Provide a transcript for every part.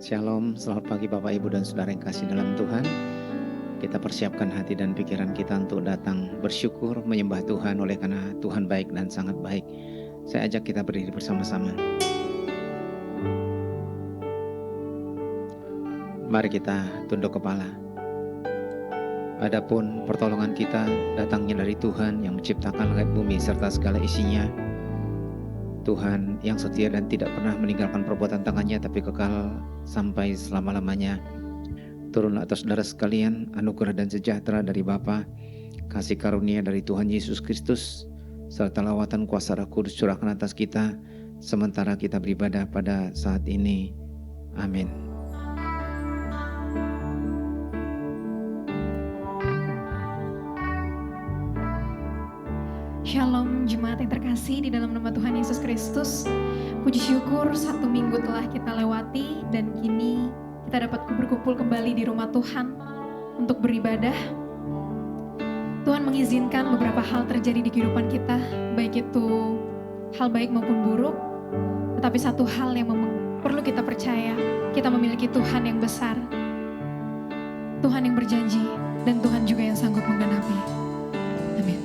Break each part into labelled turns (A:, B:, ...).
A: Shalom, selamat pagi Bapak Ibu dan Saudara yang kasih dalam Tuhan. Kita persiapkan hati dan pikiran kita untuk datang bersyukur, menyembah Tuhan oleh karena Tuhan baik dan sangat baik. Saya ajak kita berdiri bersama-sama. Mari kita tunduk kepala. Adapun pertolongan kita datangnya dari Tuhan yang menciptakan langit bumi serta segala isinya. Tuhan yang setia dan tidak pernah meninggalkan perbuatan tangannya tapi kekal sampai selama-lamanya. Turun atas saudara sekalian anugerah dan sejahtera dari Bapa, kasih karunia dari Tuhan Yesus Kristus, serta lawatan kuasa Roh Kudus curahkan atas kita sementara kita beribadah pada saat ini. Amin.
B: Shalom jemaat yang terkasih di dalam nama Tuhan Yesus Kristus. Puji syukur satu minggu telah kita lewati dan kini kita dapat berkumpul kembali di rumah Tuhan untuk beribadah. Tuhan mengizinkan beberapa hal terjadi di kehidupan kita, baik itu hal baik maupun buruk. Tetapi satu hal yang perlu kita percaya, kita memiliki Tuhan yang besar, Tuhan yang berjanji, dan Tuhan juga yang sanggup menggenapi. Amin.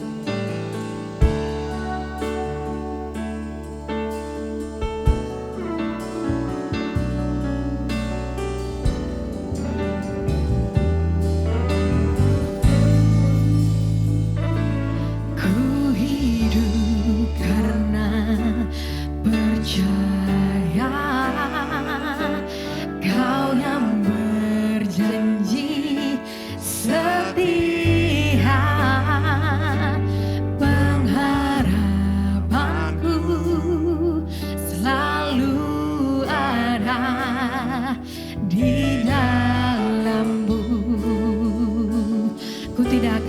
C: Ku tidak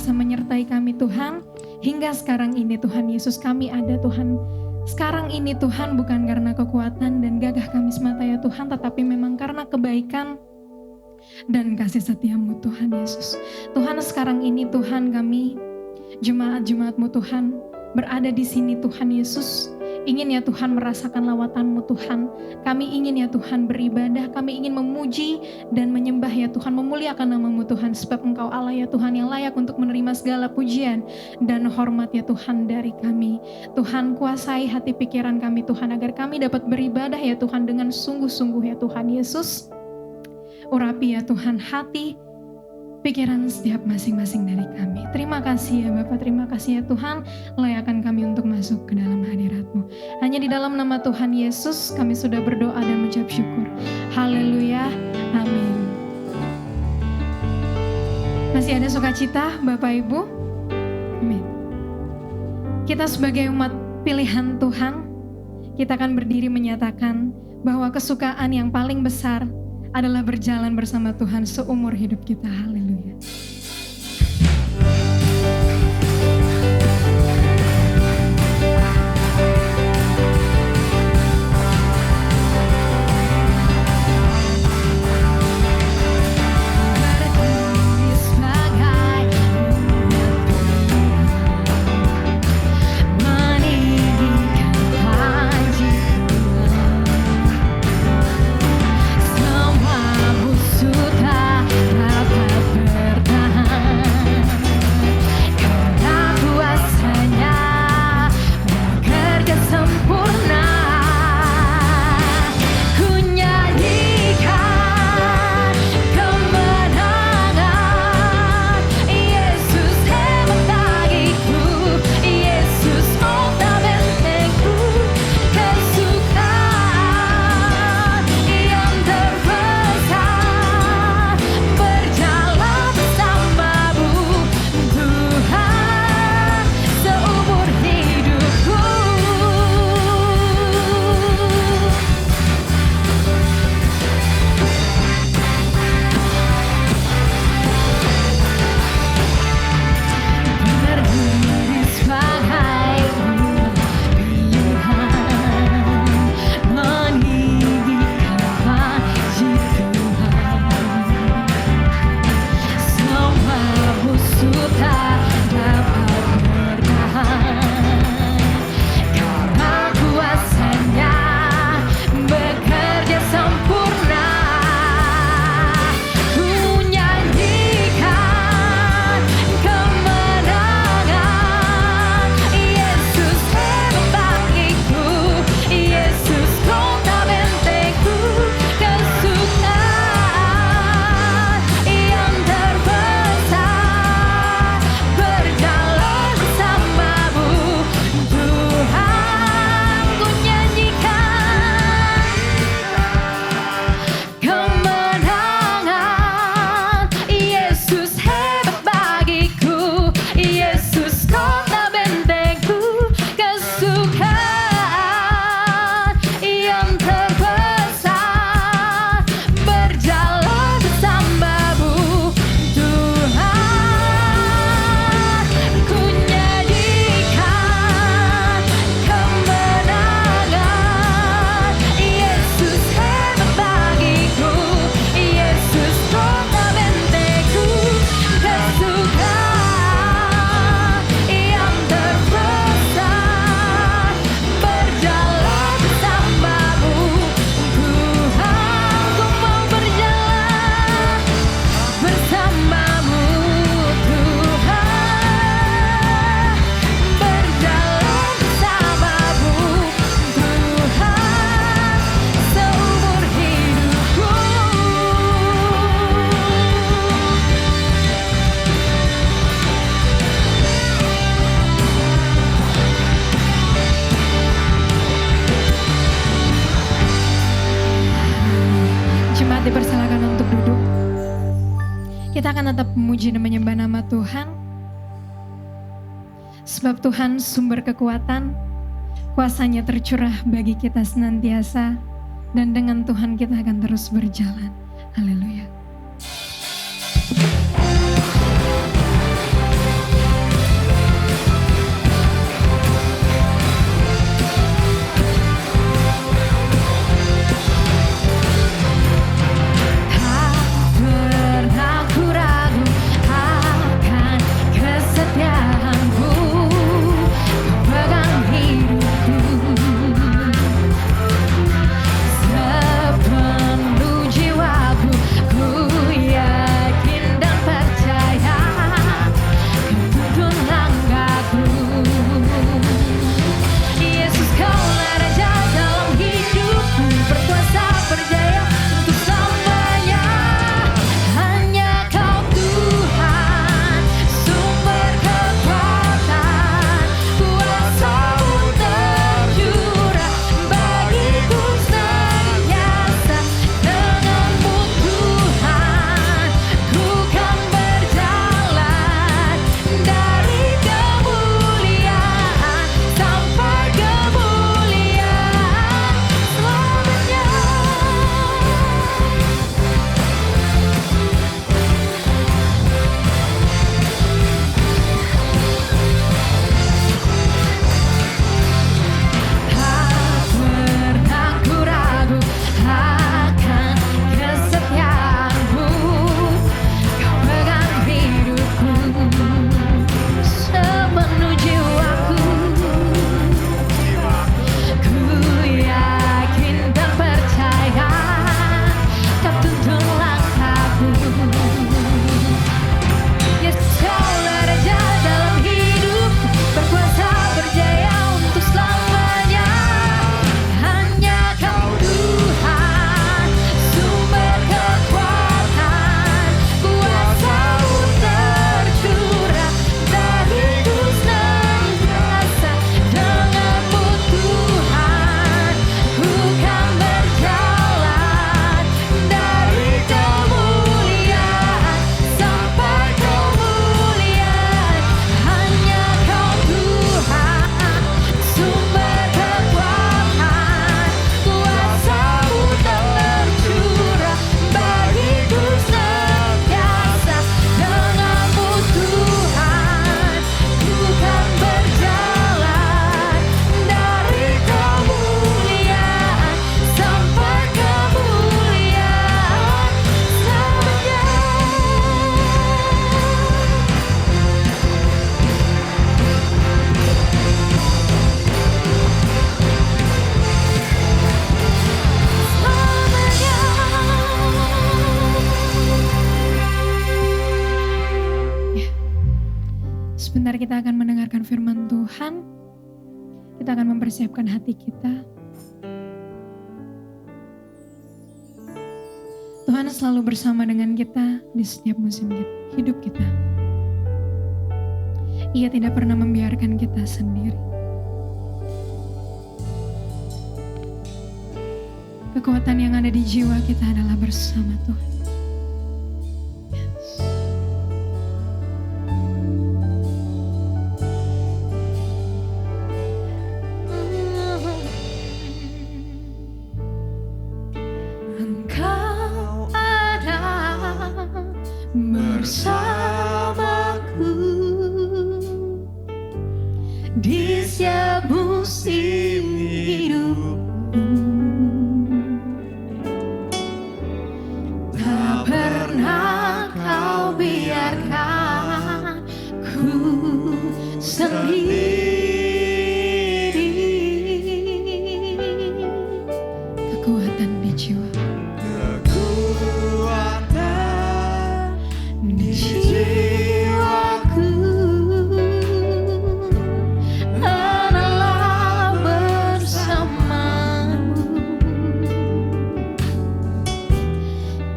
B: senantiasa menyertai kami Tuhan. Hingga sekarang ini Tuhan Yesus kami ada Tuhan. Sekarang ini Tuhan bukan karena kekuatan dan gagah kami semata ya Tuhan, tetapi memang karena kebaikan dan kasih setiamu Tuhan Yesus. Tuhan sekarang ini Tuhan kami jemaat-jemaatmu Tuhan berada di sini Tuhan Yesus. Ingin ya Tuhan merasakan lawatanmu Tuhan. Kami ingin ya Tuhan beribadah, kami ingin memuji dan menyembah ya Tuhan, memuliakan namamu Tuhan. Sebab Engkau Allah ya Tuhan yang layak untuk menerima segala pujian dan hormat ya Tuhan dari kami. Tuhan kuasai hati pikiran kami Tuhan, agar kami dapat beribadah ya Tuhan dengan sungguh-sungguh ya Tuhan Yesus. Urapi ya Tuhan hati, pikiran setiap masing-masing dari kami. Terima kasih ya Bapak, terima kasih ya Tuhan, layakkan kami untuk masuk ke dalam hadirat-Mu. Hanya di dalam nama Tuhan Yesus kami sudah berdoa dan mengucap syukur. Haleluya, amin. Masih ada sukacita Bapak Ibu? Amin. Kita sebagai umat pilihan Tuhan, kita akan berdiri menyatakan bahwa kesukaan yang paling besar adalah berjalan bersama Tuhan seumur hidup kita. Haleluya. Dipersilakan untuk duduk. Kita akan tetap memuji dan menyembah nama Tuhan. Sebab Tuhan sumber kekuatan, kuasanya tercurah bagi kita senantiasa, dan dengan Tuhan kita akan terus berjalan. Haleluya. Sebentar kita akan mendengarkan firman Tuhan. Kita akan mempersiapkan hati kita. Tuhan selalu bersama dengan kita di setiap musim hidup kita. Ia tidak pernah membiarkan kita sendiri. Kekuatan yang ada di jiwa kita adalah bersama Tuhan. Engkau ada bersamaku di setiap musim hidupku. Tak pernah kau biarkan ku sendiri. Kekuatan di jiwa,
C: Kekuatan
B: di jiwaku adalah bersamamu.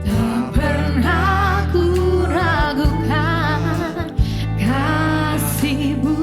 B: Tak pernah ku ragukan kasih-Mu.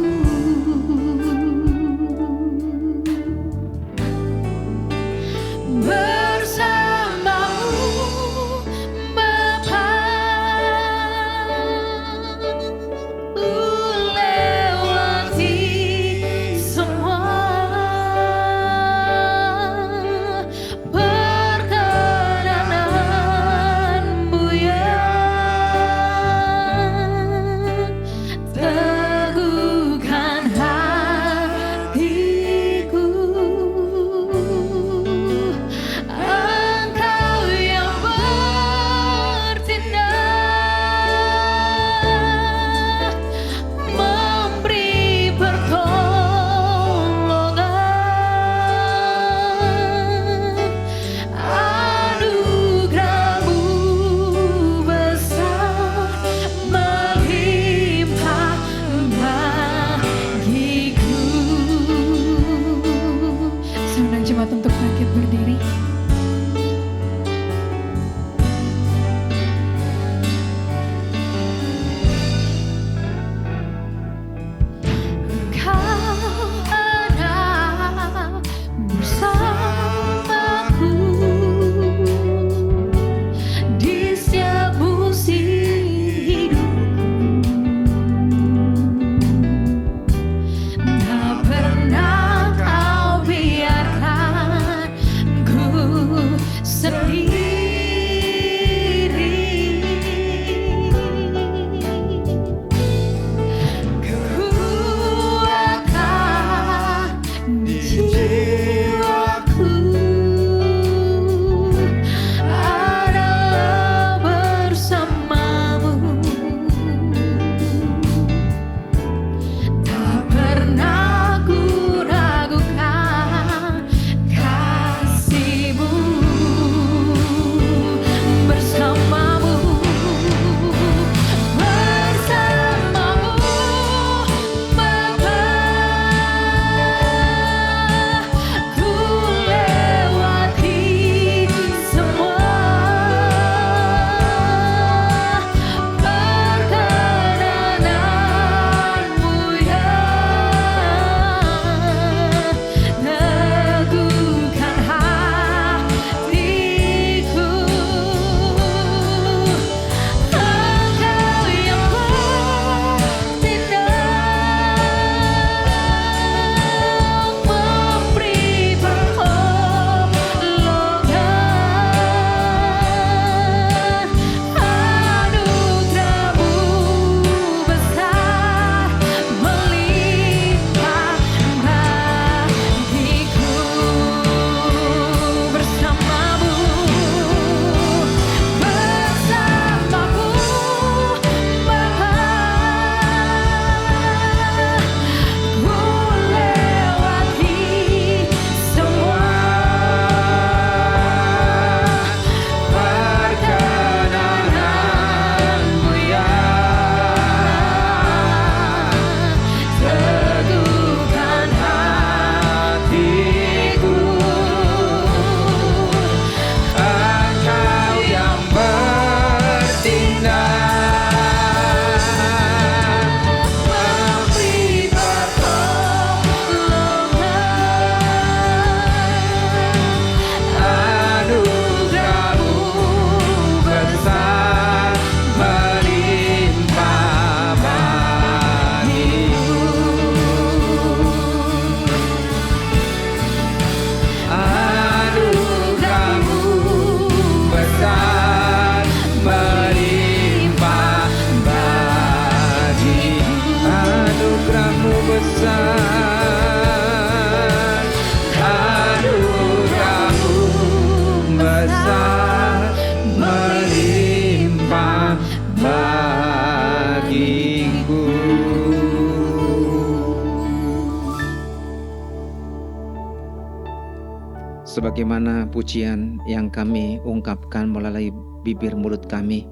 A: sebagaimana pujian yang kami ungkapkan melalui bibir mulut kami.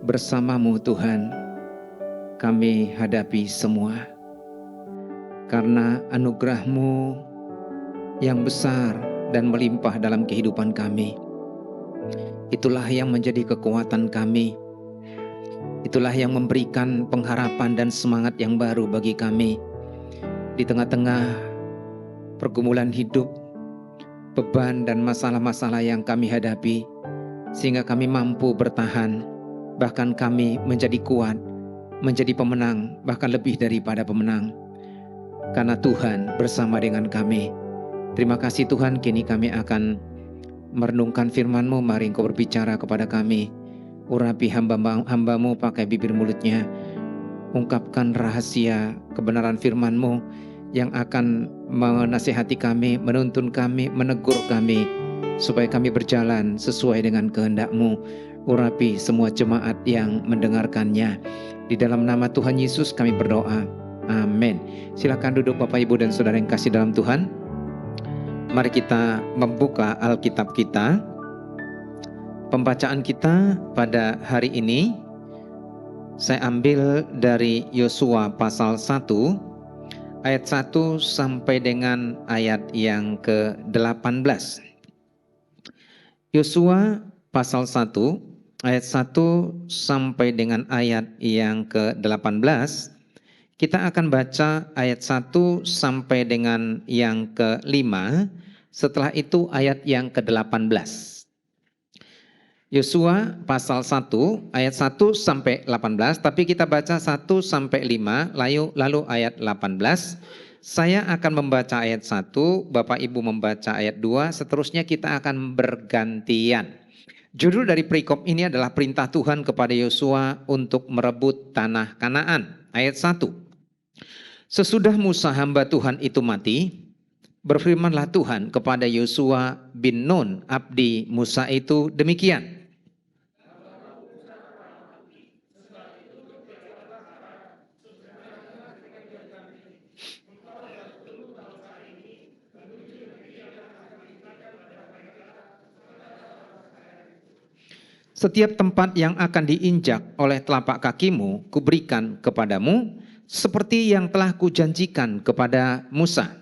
A: Bersama-Mu Tuhan, kami hadapi semua. Karena anugerah-Mu yang besar dan melimpah dalam kehidupan kami. Itulah yang menjadi kekuatan kami. Itulah yang memberikan pengharapan dan semangat yang baru bagi kami. Di tengah-tengah pergumulan hidup, beban dan masalah-masalah yang kami hadapi, sehingga kami mampu bertahan, bahkan kami menjadi kuat, menjadi pemenang, bahkan lebih daripada pemenang. Karena Tuhan bersama dengan kami. Terima kasih Tuhan, kini kami akan merenungkan firman-Mu. Mari Engkau berbicara kepada kami. Urapi hamba-Mu pakai bibir mulutnya. Ungkapkan rahasia kebenaran firman-Mu yang akan menasihati kami, menuntun kami, menegur kami, supaya kami berjalan sesuai dengan kehendak-Mu. Urapi semua jemaat yang mendengarkannya. Di dalam nama Tuhan Yesus kami berdoa. Amin. Silakan duduk Bapak Ibu dan Saudara yang kasih dalam Tuhan. Mari kita membuka Alkitab kita. Pembacaan kita pada hari ini saya ambil dari Yosua pasal 1 ayat 1 sampai dengan ayat yang ke-18. Yosua pasal 1 ayat 1 sampai dengan ayat yang ke-18. Kita akan baca ayat 1 sampai dengan yang ke-5, setelah itu ayat yang ke-18. Yosua pasal 1 ayat 1 sampai 18, tapi kita baca 1 sampai 5, lalu ayat 18. Saya akan membaca ayat 1, Bapak Ibu membaca ayat 2, seterusnya kita akan bergantian. Judul dari perikop ini adalah perintah Tuhan kepada Yosua untuk merebut tanah Kanaan. Ayat 1. Sesudah Musa hamba Tuhan itu mati, berfirmanlah Tuhan kepada Yosua bin Nun, abdi Musa itu demikian. Setiap tempat yang akan diinjak oleh telapak kakimu, kuberikan kepadamu, seperti yang telah kujanjikan kepada Musa.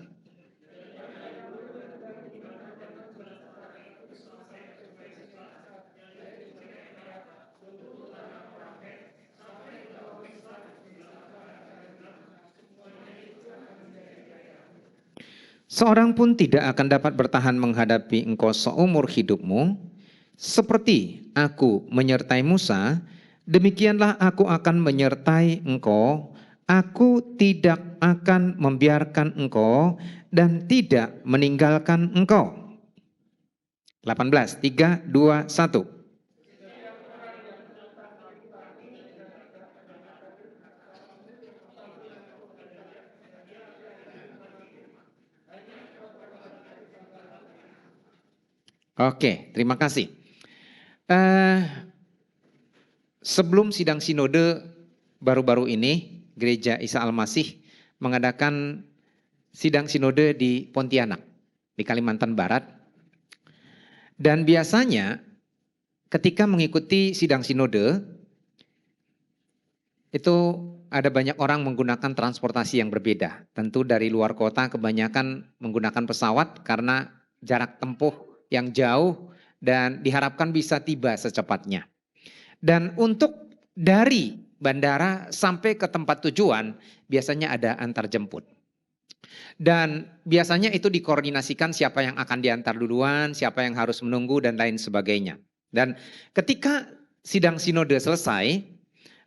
A: Seorang pun tidak akan dapat bertahan menghadapi engkau seumur hidupmu. Seperti aku menyertai Musa, demikianlah aku akan menyertai engkau. Aku tidak akan membiarkan engkau dan tidak meninggalkan engkau. 18, 3, 2, 1. Oke, terima kasih. Sebelum sidang sinode baru-baru ini, Gereja Isa Al-Masih mengadakan sidang sinode di Pontianak, di Kalimantan Barat. Dan biasanya ketika mengikuti sidang sinode, itu ada banyak orang menggunakan transportasi yang berbeda. Tentu dari luar kota kebanyakan menggunakan pesawat karena jarak tempuh yang jauh dan diharapkan bisa tiba secepatnya. Dan untuk dari bandara sampai ke tempat tujuan biasanya ada antar jemput. Dan biasanya itu dikoordinasikan siapa yang akan diantar duluan, siapa yang harus menunggu dan lain sebagainya. Dan ketika sidang sinode selesai,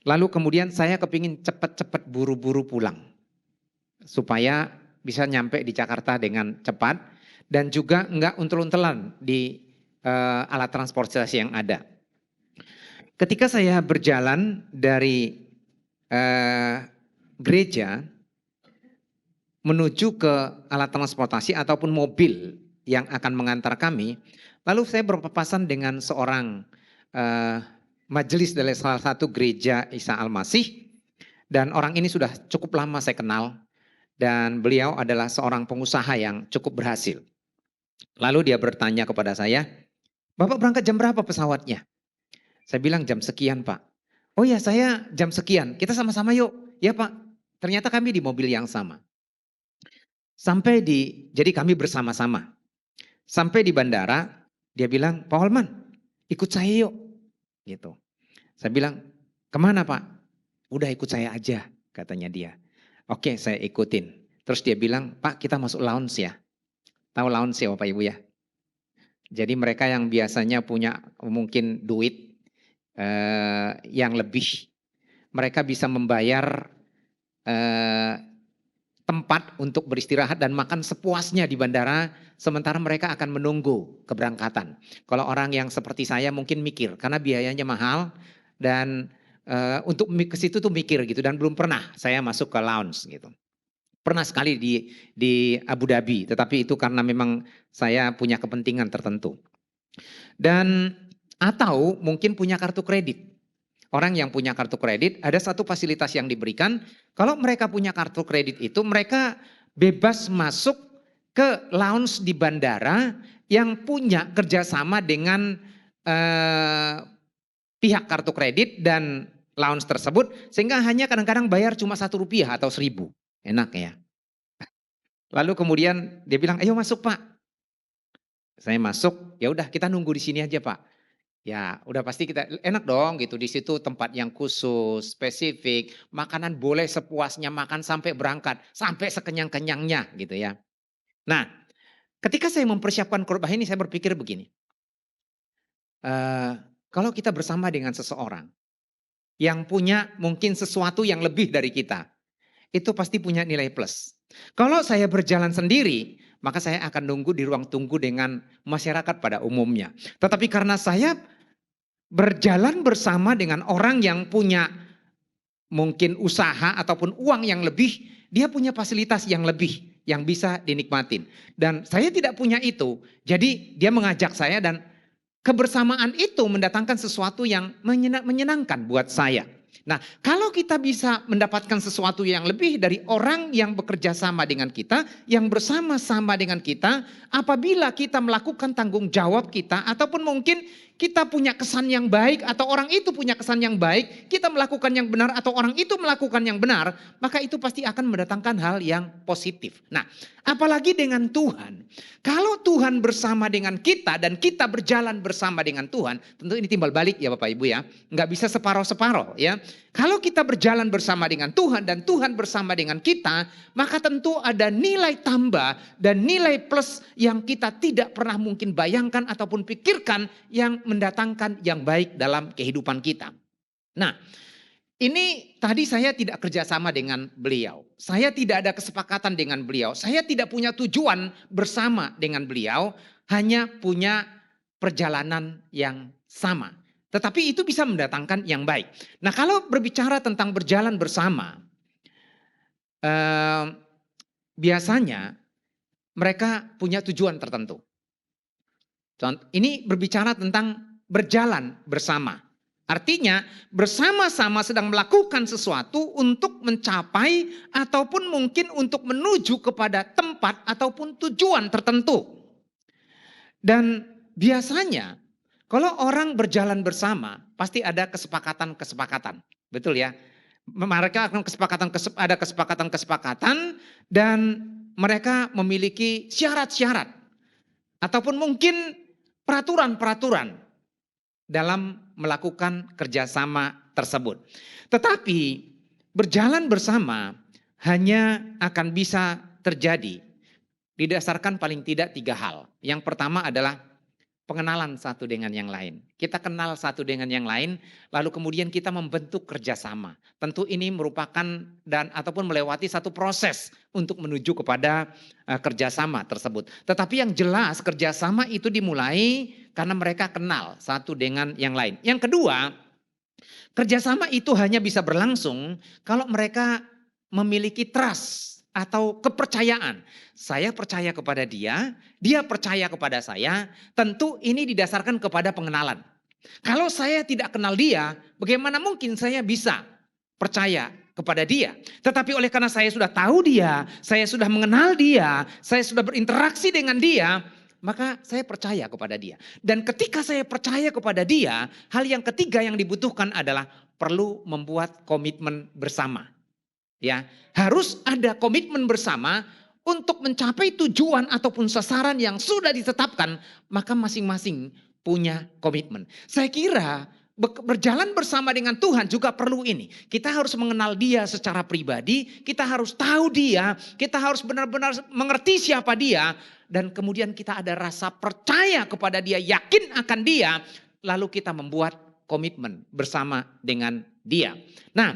A: lalu kemudian saya kepingin cepat-cepat buru-buru pulang. Supaya bisa nyampe di Jakarta dengan cepat dan juga enggak untel-untelan di alat transportasi yang ada. Ketika saya berjalan dari gereja menuju ke alat transportasi ataupun mobil yang akan mengantar kami, lalu saya berpapasan dengan seorang majelis dari salah satu gereja Isa Al-Masih, dan orang ini sudah cukup lama saya kenal, dan beliau adalah seorang pengusaha yang cukup berhasil. Lalu dia bertanya kepada saya, "Bapak berangkat jam berapa pesawatnya?" Saya bilang jam sekian Pak. "Oh ya saya jam sekian, kita sama-sama yuk." "Ya Pak." Ternyata kami di mobil yang sama. Jadi kami bersama-sama. Sampai di bandara, dia bilang, "Pak Holman, ikut saya yuk." Gitu. Saya bilang, "Kemana Pak?" "Udah ikut saya aja," katanya dia. Oke, saya ikutin. Terus dia bilang, "Pak kita masuk lounge ya." Tahu lounge ya Bapak Ibu ya? Jadi mereka yang biasanya punya mungkin duit yang lebih, mereka bisa membayar eh, tempat untuk beristirahat dan makan sepuasnya di bandara, sementara mereka akan menunggu keberangkatan. Kalau orang yang seperti saya mungkin mikir, karena biayanya mahal dan untuk ke situ tuh mikir gitu, dan belum pernah saya masuk ke lounge gitu. Pernah sekali di Abu Dhabi, tetapi itu karena memang saya punya kepentingan tertentu. Dan atau mungkin punya kartu kredit. Orang yang punya kartu kredit, ada satu fasilitas yang diberikan, kalau mereka punya kartu kredit itu mereka bebas masuk ke lounge di bandara yang punya kerjasama dengan pihak kartu kredit dan lounge tersebut, sehingga hanya kadang-kadang bayar cuma Rp1 atau 1.000. Enak ya. Lalu kemudian dia bilang, "Ayo masuk Pak." Saya masuk, ya udah kita nunggu di sini aja Pak. Ya, udah pasti kita enak dong gitu, di situ tempat yang khusus, spesifik, makanan boleh sepuasnya makan sampai berangkat, sampai sekenyang-kenyangnya gitu ya. Nah, ketika saya mempersiapkan khotbah ini saya berpikir begini, kalau kita bersama dengan seseorang yang punya mungkin sesuatu yang lebih dari kita, itu pasti punya nilai plus. Kalau saya berjalan sendiri, maka saya akan nunggu di ruang tunggu dengan masyarakat pada umumnya. Tetapi karena saya berjalan bersama dengan orang yang punya mungkin usaha ataupun uang yang lebih, dia punya fasilitas yang lebih yang bisa dinikmatin. Dan saya tidak punya itu, jadi dia mengajak saya dan kebersamaan itu mendatangkan sesuatu yang menyenangkan buat saya. Nah, kalau kita bisa mendapatkan sesuatu yang lebih dari orang yang bekerja sama dengan kita, yang bersama-sama dengan kita, apabila kita melakukan tanggung jawab kita, ataupun mungkin kita punya kesan yang baik, atau orang itu punya kesan yang baik, kita melakukan yang benar, atau orang itu melakukan yang benar, maka itu pasti akan mendatangkan hal yang positif. Nah, apalagi dengan Tuhan. Kalau Tuhan bersama dengan kita dan kita berjalan bersama dengan Tuhan, tentu ini timbal balik ya Bapak Ibu ya. Nggak bisa separoh-separoh ya. Kalau kita berjalan bersama dengan Tuhan dan Tuhan bersama dengan kita, maka tentu ada nilai tambah dan nilai plus yang kita tidak pernah mungkin bayangkan ataupun pikirkan yang mendatangkan yang baik dalam kehidupan kita. Nah, ini tadi saya tidak kerjasama dengan beliau. Saya tidak ada kesepakatan dengan beliau. Saya tidak punya tujuan bersama dengan beliau. Hanya punya perjalanan yang sama. Tetapi itu bisa mendatangkan yang baik. Nah kalau berbicara tentang berjalan bersama. Biasanya mereka punya tujuan tertentu. Ini berbicara tentang berjalan bersama. Artinya bersama-sama sedang melakukan sesuatu untuk mencapai ataupun mungkin untuk menuju kepada tempat ataupun tujuan tertentu. Dan biasanya kalau orang berjalan bersama pasti ada kesepakatan-kesepakatan. Betul ya? Mereka akan ada kesepakatan-kesepakatan dan mereka memiliki syarat-syarat ataupun mungkin peraturan-peraturan dalam melakukan kerjasama tersebut. Tetapi berjalan bersama hanya akan bisa terjadi didasarkan paling tidak 3 hal. Yang pertama adalah pengenalan satu dengan yang lain. Kita kenal satu dengan yang lain, lalu kemudian kita membentuk kerjasama. Tentu ini merupakan ataupun melewati satu proses untuk menuju kepada kerjasama tersebut. Tetapi yang jelas kerjasama itu dimulai karena mereka kenal satu dengan yang lain. Yang kedua, kerjasama itu hanya bisa berlangsung kalau mereka memiliki trust atau kepercayaan. Saya percaya kepada dia, dia percaya kepada saya. Tentu ini didasarkan kepada pengenalan. Kalau saya tidak kenal dia, bagaimana mungkin saya bisa percaya kepada dia? Tetapi oleh karena saya sudah tahu dia, saya sudah mengenal dia, saya sudah berinteraksi dengan dia, maka saya percaya kepada dia. Dan ketika saya percaya kepada dia, hal yang ketiga yang dibutuhkan adalah perlu membuat komitmen bersama. Ya, harus ada komitmen bersama untuk mencapai tujuan ataupun sasaran yang sudah ditetapkan, maka masing-masing punya komitmen. Saya kira berjalan bersama dengan Tuhan juga perlu ini. Kita harus mengenal dia secara pribadi, kita harus tahu dia, kita harus benar-benar mengerti siapa dia, dan kemudian kita ada rasa percaya kepada dia, yakin akan dia, lalu kita membuat komitmen bersama dengan dia. Nah,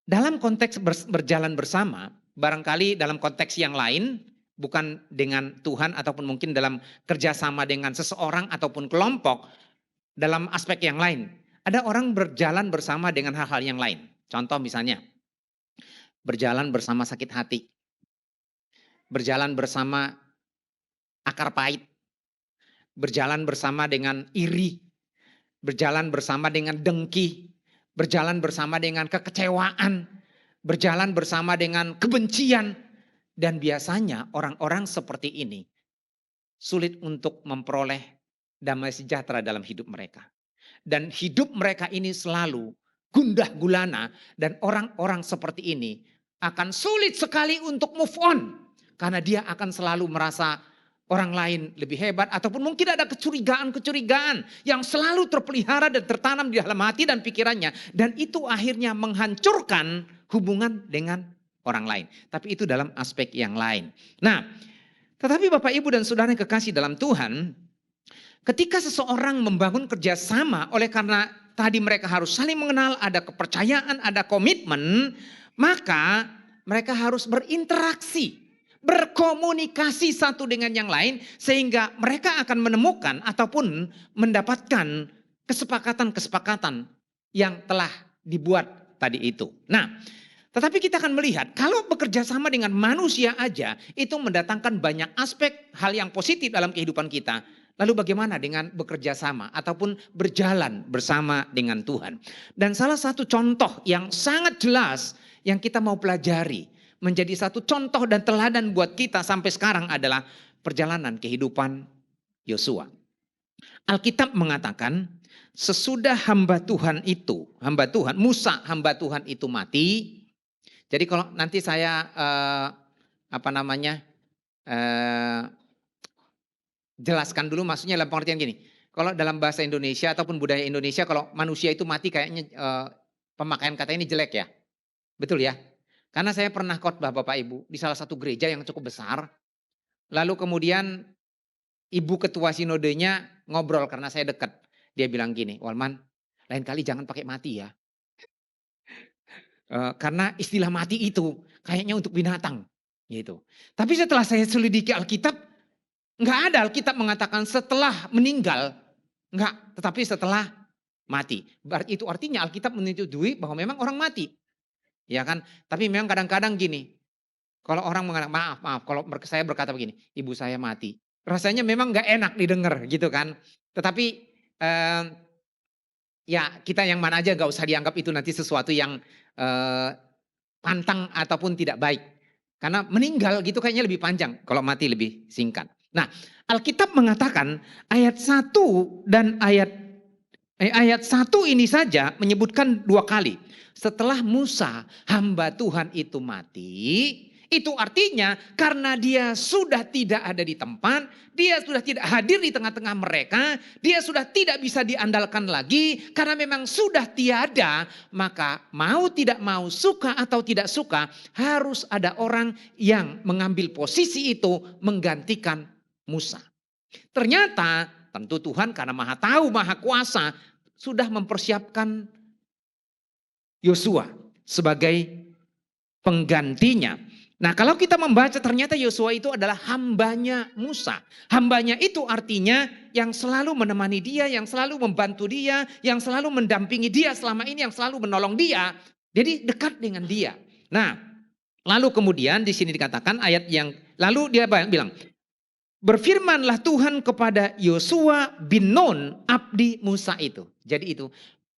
A: dalam konteks berjalan bersama, barangkali dalam konteks yang lain, bukan dengan Tuhan ataupun mungkin dalam kerjasama dengan seseorang ataupun kelompok, dalam aspek yang lain. Ada orang berjalan bersama dengan hal-hal yang lain. Contoh misalnya, berjalan bersama sakit hati. Berjalan bersama akar pahit. Berjalan bersama dengan iri. Berjalan bersama dengan dengki. Berjalan bersama dengan kekecewaan. Berjalan bersama dengan kebencian. Dan biasanya orang-orang seperti ini sulit untuk memperoleh damai sejahtera dalam hidup mereka. Dan hidup mereka ini selalu gundah gulana. Dan orang-orang seperti ini akan sulit sekali untuk move on. Karena dia akan selalu merasa orang lain lebih hebat. Ataupun mungkin ada kecurigaan-kecurigaan yang selalu terpelihara dan tertanam di dalam hati dan pikirannya. Dan itu akhirnya menghancurkan hubungan dengan orang lain. Tapi itu dalam aspek yang lain. Nah, tetapi Bapak Ibu dan Saudara yang kekasih dalam Tuhan, ketika seseorang membangun kerjasama oleh karena tadi mereka harus saling mengenal, ada kepercayaan, ada komitmen, maka mereka harus berinteraksi, berkomunikasi satu dengan yang lain sehingga mereka akan menemukan ataupun mendapatkan kesepakatan-kesepakatan yang telah dibuat tadi itu. Nah, tetapi kita akan melihat kalau bekerja sama dengan manusia aja itu mendatangkan banyak aspek hal yang positif dalam kehidupan kita. Lalu bagaimana dengan bekerja sama ataupun berjalan bersama dengan Tuhan. Dan salah satu contoh yang sangat jelas yang kita mau pelajari, menjadi satu contoh dan teladan buat kita sampai sekarang adalah perjalanan kehidupan Yosua. Alkitab mengatakan sesudah Musa hamba Tuhan itu mati. Jadi kalau nanti saya jelaskan dulu maksudnya dalam pengertian gini. Kalau dalam bahasa Indonesia ataupun budaya Indonesia kalau manusia itu mati kayaknya pemakaian kata ini jelek ya. Betul ya? Karena saya pernah khotbah Bapak Ibu di salah satu gereja yang cukup besar. Lalu kemudian ibu ketua sinodenya ngobrol karena saya dekat. Dia bilang gini, Walman lain kali jangan pakai mati ya. Karena istilah mati itu kayaknya untuk binatang. Gitu. Tapi setelah saya selidiki Alkitab, enggak ada Alkitab mengatakan setelah meninggal, enggak, tetapi setelah mati. Berarti itu artinya Alkitab menyetujui bahwa memang orang mati. Ya kan? Tapi memang kadang-kadang gini, kalau orang mengatakan maaf, kalau saya berkata begini, ibu saya mati. Rasanya memang enggak enak didengar gitu kan. Tetapi ya kita yang mana aja enggak usah dianggap itu nanti sesuatu yang pantang ataupun tidak baik. Karena meninggal gitu kayaknya lebih panjang, kalau mati lebih singkat. Nah, Alkitab mengatakan ayat 1 dan ayat 1 ini saja menyebutkan 2 kali. Setelah Musa hamba Tuhan itu mati, itu artinya karena dia sudah tidak ada di tempat, dia sudah tidak hadir di tengah-tengah mereka, dia sudah tidak bisa diandalkan lagi karena memang sudah tiada, maka mau tidak mau, suka atau tidak suka, harus ada orang yang mengambil posisi itu menggantikan Musa. Ternyata tentu Tuhan karena Maha Tahu, Maha Kuasa sudah mempersiapkan Yosua sebagai penggantinya. Nah, kalau kita membaca ternyata Yosua itu adalah hambanya Musa. Hambanya itu artinya yang selalu menemani dia, yang selalu membantu dia, yang selalu mendampingi dia selama ini, yang selalu menolong dia. Jadi dekat dengan dia. Nah, lalu kemudian di sini dikatakan ayat yang lalu dia bilang, berfirmanlah Tuhan kepada Yosua bin Nun abdi Musa itu. Jadi itu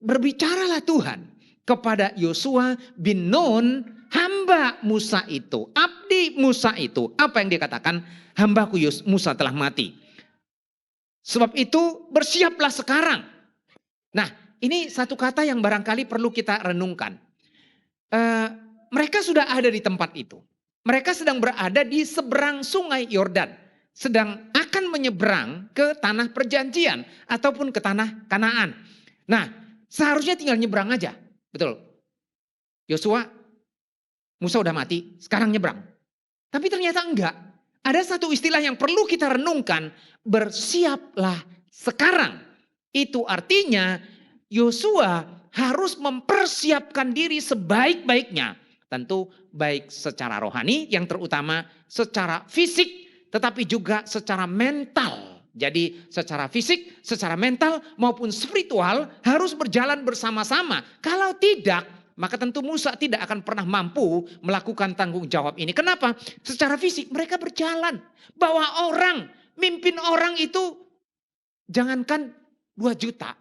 A: berbicaralah Tuhan kepada Yosua bin Nun hamba Musa itu, abdi mati Musa itu, apa yang dia katakan? Hambaku Musa telah mati. Sebab itu bersiaplah sekarang. Nah, ini satu kata yang barangkali perlu kita renungkan. Mereka sudah ada di tempat itu. Mereka sedang berada di seberang sungai Yordan. Sedang akan menyeberang ke tanah perjanjian ataupun ke tanah Kanaan. Nah, seharusnya tinggal nyebrang aja. Betul. Yosua, Musa udah mati, sekarang nyebrang. Tapi ternyata enggak. Ada satu istilah yang perlu kita renungkan. Bersiaplah sekarang. Itu artinya Yosua harus mempersiapkan diri sebaik-baiknya. Tentu baik secara rohani, yang terutama secara fisik, tetapi juga secara mental. Jadi secara fisik, secara mental maupun spiritual harus berjalan bersama-sama. Kalau tidak, maka tentu Musa tidak akan pernah mampu melakukan tanggung jawab ini. Kenapa? Secara fisik mereka berjalan. Bawa orang, mimpin orang itu jangankan 2 juta.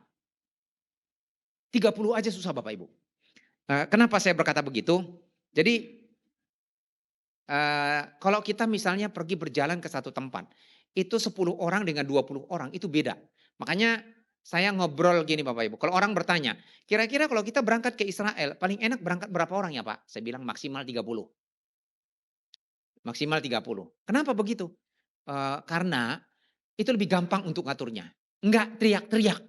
A: 30 aja susah Bapak Ibu. Kenapa saya berkata begitu? Jadi kalau kita misalnya pergi berjalan ke satu tempat, itu 10 orang dengan 20 orang itu beda. Makanya saya ngobrol gini Bapak Ibu, kalau orang bertanya, kira-kira kalau kita berangkat ke Israel, paling enak berangkat berapa orang ya Pak? Saya bilang maksimal 30. Maksimal 30. Kenapa begitu? Karena itu lebih gampang untuk ngaturnya. Enggak teriak-teriak.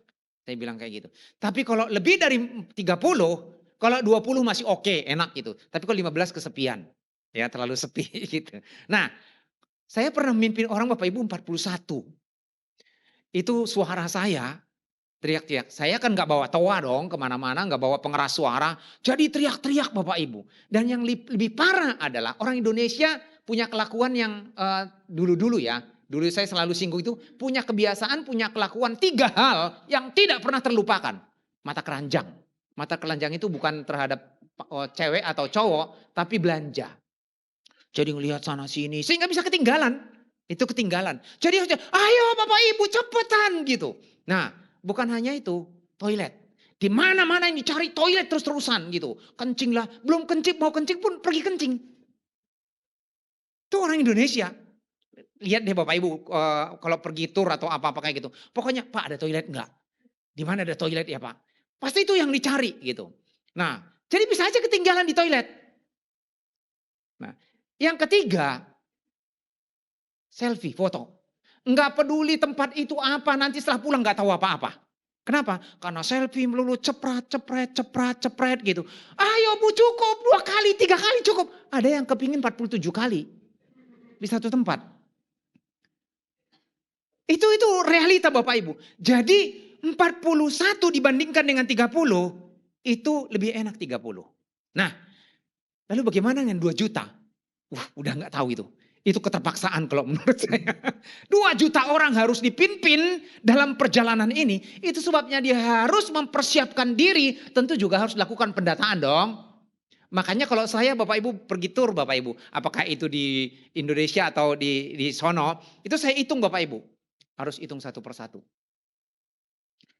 A: Saya bilang kayak gitu. Tapi kalau lebih dari 30, kalau 20 masih oke, enak gitu. Tapi kalau 15 kesepian. Ya terlalu sepi gitu. Nah, saya pernah memimpin orang Bapak Ibu 41. Itu suara saya teriak-teriak. Saya kan gak bawa toa dong kemana-mana, gak bawa pengeras suara. Jadi teriak-teriak Bapak Ibu. Dan yang lebih parah adalah orang Indonesia punya kelakuan yang dulu-dulu ya. Dulu saya selalu singgung itu, punya kebiasaan, punya kelakuan 3 hal yang tidak pernah terlupakan. Mata keranjang. Mata keranjang itu bukan terhadap cewek atau cowok, tapi belanja. Jadi ngelihat sana sini, sehingga bisa ketinggalan. Itu ketinggalan. Jadi ayo Bapak Ibu cepetan gitu. Nah, bukan hanya itu, toilet. Di mana-mana ini cari toilet terus-terusan gitu. Kencing lah, belum kencing, mau kencing pun pergi kencing. Itu orang Indonesia. Lihat deh Bapak Ibu, kalau pergi tur atau apa-apa kayak gitu. Pokoknya Pak ada toilet enggak? Di mana ada toilet ya Pak? Pasti itu yang dicari gitu. Nah, jadi bisa aja ketinggalan di toilet. Nah, yang ketiga, selfie, foto. Enggak peduli tempat itu apa, nanti setelah pulang enggak tahu apa-apa. Kenapa? Karena selfie melulu ceprat gitu. Ayo Bu cukup 2 kali, 3 kali cukup. Ada yang kepingin 47 kali di satu tempat. Itu realita Bapak Ibu. Jadi 41 dibandingkan dengan 30 itu lebih enak 30. Nah, lalu bagaimana dengan 2 juta? Udah nggak tahu itu. Itu keterpaksaan kalau menurut saya. 2 juta orang harus dipimpin dalam perjalanan ini. Itu sebabnya dia harus mempersiapkan diri. Tentu juga harus lakukan pendataan dong. Makanya kalau saya Bapak Ibu pergi tur Bapak Ibu. Apakah itu di Indonesia atau di sono. Itu saya hitung Bapak Ibu. Harus hitung satu persatu.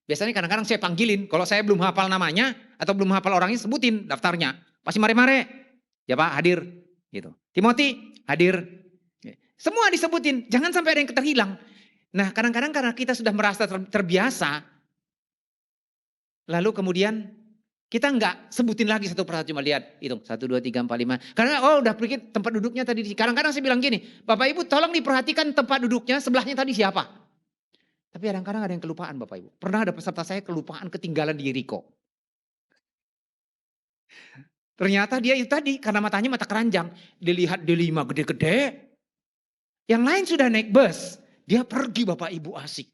A: Biasanya kadang-kadang saya panggilin. Kalau saya belum hafal namanya atau belum hafal orangnya sebutin daftarnya. Pasti mare-mare. Ya Pak hadir. Gitu. Timothy hadir. Semua disebutin. Jangan sampai ada yang terhilang. Nah kadang-kadang karena kita sudah merasa terbiasa. Lalu kemudian kita enggak sebutin lagi satu persatu. Cuma lihat. Hitung. 1, 2, 3, 4, 5. Karena udah pergi tempat duduknya tadi. Kadang-kadang saya bilang gini. Bapak Ibu tolong diperhatikan tempat duduknya. Sebelahnya tadi siapa? Tapi kadang-kadang ada yang kelupaan Bapak Ibu. Pernah ada peserta saya kelupaan ketinggalan di Yeriko. Ternyata dia itu tadi karena matanya mata keranjang. Dilihat D5 gede-gede. Yang lain sudah naik bus. Dia pergi Bapak Ibu asik.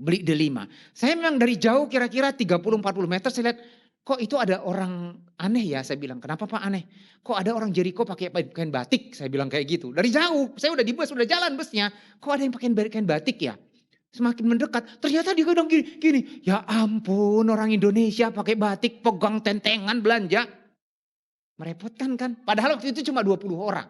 A: Beli D5. Saya memang dari jauh kira-kira 30-40 meter saya lihat. Kok itu ada orang aneh ya saya bilang. Kenapa Pak aneh? Kok ada orang Jericho pakai kain batik? Saya bilang kayak gitu. Dari jauh. Saya udah di bus, udah jalan busnya. Kok ada yang pakai kain batik ya? Semakin mendekat, ternyata dia bilang gini, ya ampun orang Indonesia pakai batik, pegang tentengan belanja. Merepotkan kan, padahal waktu itu cuma 20 orang.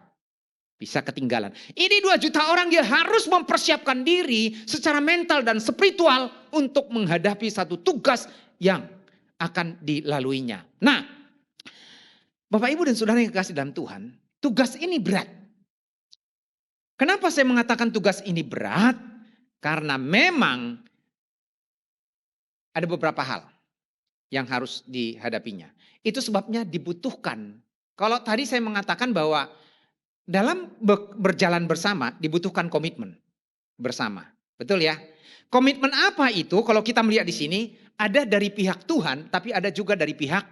A: Bisa ketinggalan. Ini 2 juta orang dia harus mempersiapkan diri secara mental dan spiritual untuk menghadapi satu tugas yang akan dilaluinya. Nah, Bapak Ibu dan Saudara yang kasih dalam Tuhan, tugas ini berat. Kenapa saya mengatakan tugas ini berat? Karena memang ada beberapa hal yang harus dihadapinya. Itu sebabnya dibutuhkan. Kalau tadi saya mengatakan bahwa dalam berjalan bersama dibutuhkan komitmen bersama. Betul ya? Komitmen apa itu? Kalau kita melihat di sini ada dari pihak Tuhan, tapi ada juga dari pihak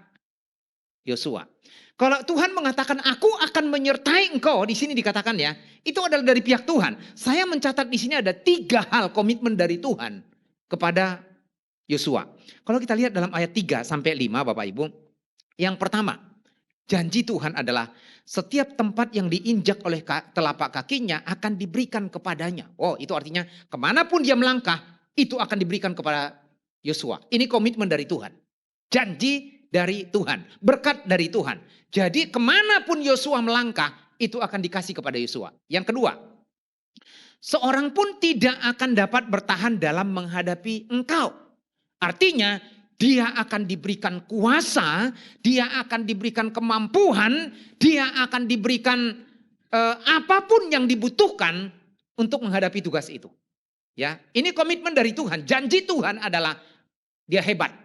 A: Yosua. Kalau Tuhan mengatakan aku akan menyertai engkau, di sini dikatakan ya, itu adalah dari pihak Tuhan. Saya mencatat di sini ada 3 hal komitmen dari Tuhan kepada Yosua. Kalau kita lihat dalam ayat 3 sampai 5 Bapak Ibu, yang pertama, janji Tuhan adalah setiap tempat yang diinjak oleh telapak kakinya akan diberikan kepadanya. Oh, itu artinya kemanapun dia melangkah, itu akan diberikan kepada Yosua. Ini komitmen dari Tuhan. Janji dari Tuhan, berkat dari Tuhan. Jadi kemanapun Yosua melangkah, itu akan dikasih kepada Yosua. Yang kedua, seorang pun tidak akan dapat bertahan dalam menghadapi engkau. Artinya dia akan diberikan kuasa, dia akan diberikan kemampuan, dia akan diberikan apapun yang dibutuhkan untuk menghadapi tugas itu. Ya, ini komitmen dari Tuhan. Janji Tuhan adalah dia hebat.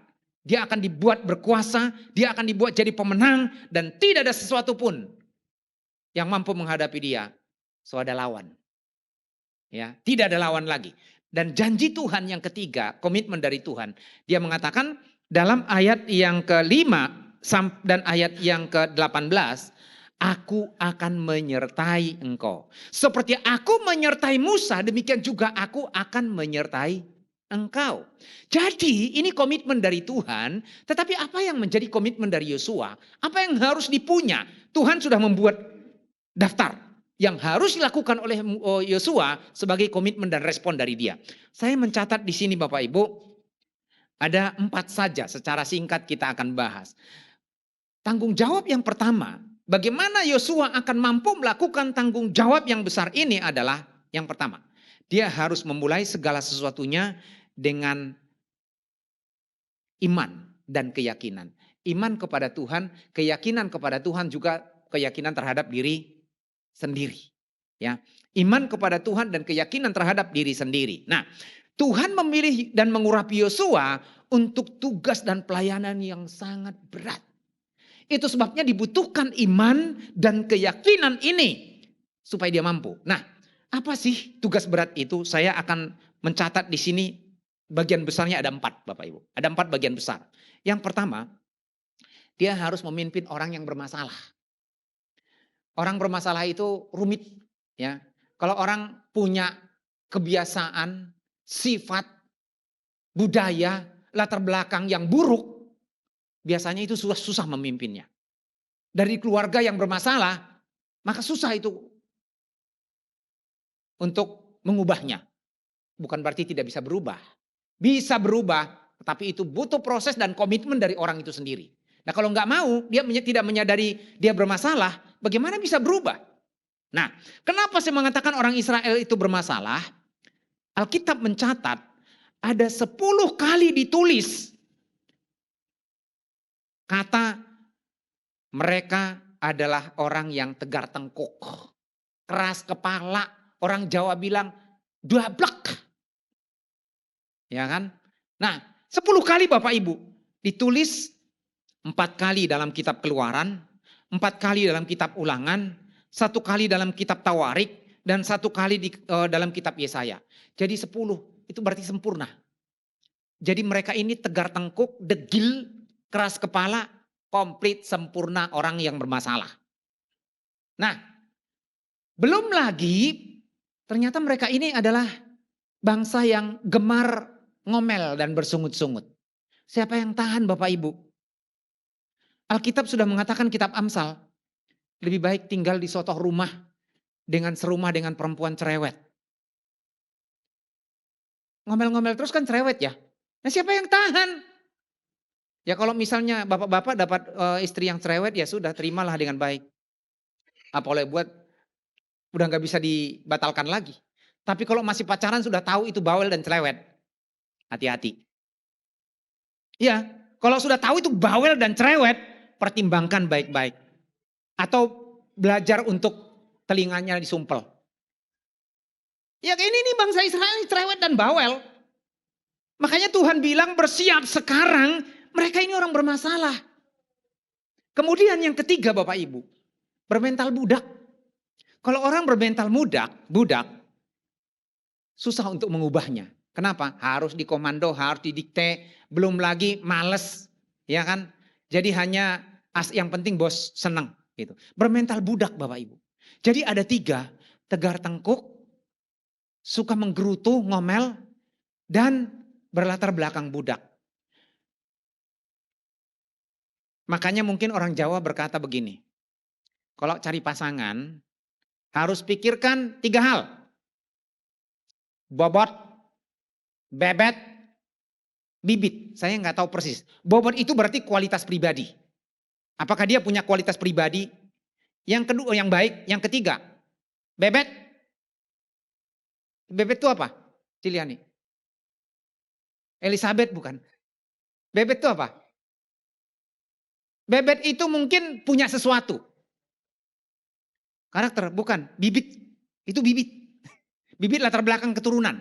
A: Dia akan dibuat berkuasa, dia akan dibuat jadi pemenang dan tidak ada sesuatu pun yang mampu menghadapi dia. So ada lawan. Ya, tidak ada lawan lagi. Dan janji Tuhan yang ketiga, komitmen dari Tuhan, dia mengatakan dalam ayat yang ke-5 dan ayat yang ke-18, aku akan menyertai engkau. Seperti aku menyertai Musa, demikian juga aku akan menyertai engkau. Jadi ini komitmen dari Tuhan, tetapi apa yang menjadi komitmen dari Yosua? Apa yang harus dipunya? Tuhan sudah membuat daftar yang harus dilakukan oleh Yosua sebagai komitmen dan respon dari dia. Saya mencatat di sini Bapak Ibu, ada 4 saja secara singkat kita akan bahas. Tanggung jawab yang pertama, bagaimana Yosua akan mampu melakukan tanggung jawab yang besar ini adalah yang pertama. Dia harus memulai segala sesuatunya dengan iman dan keyakinan. Iman kepada Tuhan, keyakinan kepada Tuhan juga keyakinan terhadap diri sendiri. Ya, iman kepada Tuhan dan keyakinan terhadap diri sendiri. Nah, Tuhan memilih dan mengurapi Yosua untuk tugas dan pelayanan yang sangat berat. Itu sebabnya dibutuhkan iman dan keyakinan ini supaya dia mampu. Nah, apa sih tugas berat itu? Saya akan mencatat di sini bagian besarnya ada 4 Bapak Ibu. Ada 4 bagian besar. Yang pertama, dia harus memimpin orang yang bermasalah. Orang bermasalah itu rumit. Ya, kalau orang punya kebiasaan, sifat, budaya, latar belakang yang buruk, biasanya itu susah memimpinnya. Dari keluarga yang bermasalah, maka susah itu untuk mengubahnya. Bukan berarti tidak bisa berubah. Bisa berubah, tapi itu butuh proses dan komitmen dari orang itu sendiri. Nah kalau nggak mau, dia tidak menyadari dia bermasalah, bagaimana bisa berubah? Nah, kenapa saya mengatakan orang Israel itu bermasalah? Alkitab mencatat ada 10 kali ditulis kata mereka adalah orang yang tegar tengkuk, keras kepala, orang Jawa bilang dablek. Ya kan? Nah, 10 kali Bapak Ibu ditulis, 4 kali dalam kitab Keluaran, 4 kali dalam kitab Ulangan, 1 kali dalam kitab Tawarik, dan 1 kali dalam kitab Yesaya. Jadi 10, itu berarti sempurna. Jadi mereka ini tegar tengkuk, degil, keras kepala, komplit, sempurna orang yang bermasalah. Nah, belum lagi ternyata mereka ini adalah bangsa yang gemar ngomel dan bersungut-sungut. Siapa yang tahan Bapak Ibu? Alkitab sudah mengatakan kitab Amsal, lebih baik tinggal di sotoh rumah dengan serumah dengan perempuan cerewet. Ngomel-ngomel terus kan cerewet ya. Nah siapa yang tahan? Ya kalau misalnya bapak-bapak dapat istri yang cerewet ya sudah terimalah dengan baik. Apa boleh buat, udah gak bisa dibatalkan lagi. Tapi kalau masih pacaran sudah tahu itu bawel dan cerewet, hati-hati. Ya, kalau sudah tahu itu bawel dan cerewet, pertimbangkan baik-baik. Atau belajar untuk telinganya disumpel. Ya ini nih bangsa Israel cerewet dan bawel. Makanya Tuhan bilang bersiap sekarang, mereka ini orang bermasalah. Kemudian yang ketiga Bapak Ibu, bermental budak. Kalau orang bermental budak, susah untuk mengubahnya. Kenapa? Harus dikomando, harus didikte, belum lagi males, ya kan? Jadi hanya yang penting bos senang gitu. Bermental budak Bapak Ibu. Jadi ada 3, tegar tengkuk, suka menggerutu, ngomel, dan berlatar belakang budak. Makanya mungkin orang Jawa berkata begini, kalau cari pasangan harus pikirkan 3 hal. Bobot, bebet, bibit. Saya nggak tahu persis. Bobot itu berarti kualitas pribadi. Apakah dia punya kualitas pribadi? Yang kedua yang baik. Yang ketiga, bebet. Bebet itu apa? Ciliani. Elizabeth bukan. Bebet itu apa? Bebet itu mungkin punya sesuatu. Karakter, bukan. Bibit, itu bibit. Bibit latar belakang keturunan.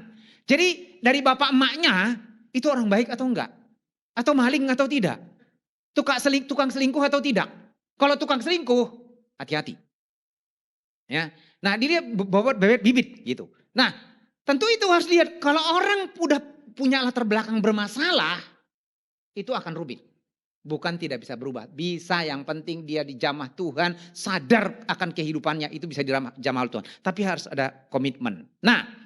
A: Jadi dari bapak emaknya, itu orang baik atau enggak? Atau maling atau tidak? Tukang selingkuh atau tidak? Kalau tukang selingkuh, hati-hati. Ya. Nah dia bobot bebet bibit gitu. Nah tentu itu harus lihat. Kalau orang udah punya latar belakang bermasalah, itu akan rumit. Bukan tidak bisa berubah. Bisa, yang penting dia dijamah Tuhan. Sadar akan kehidupannya, itu bisa dijamah Tuhan. Tapi harus ada komitmen. Nah,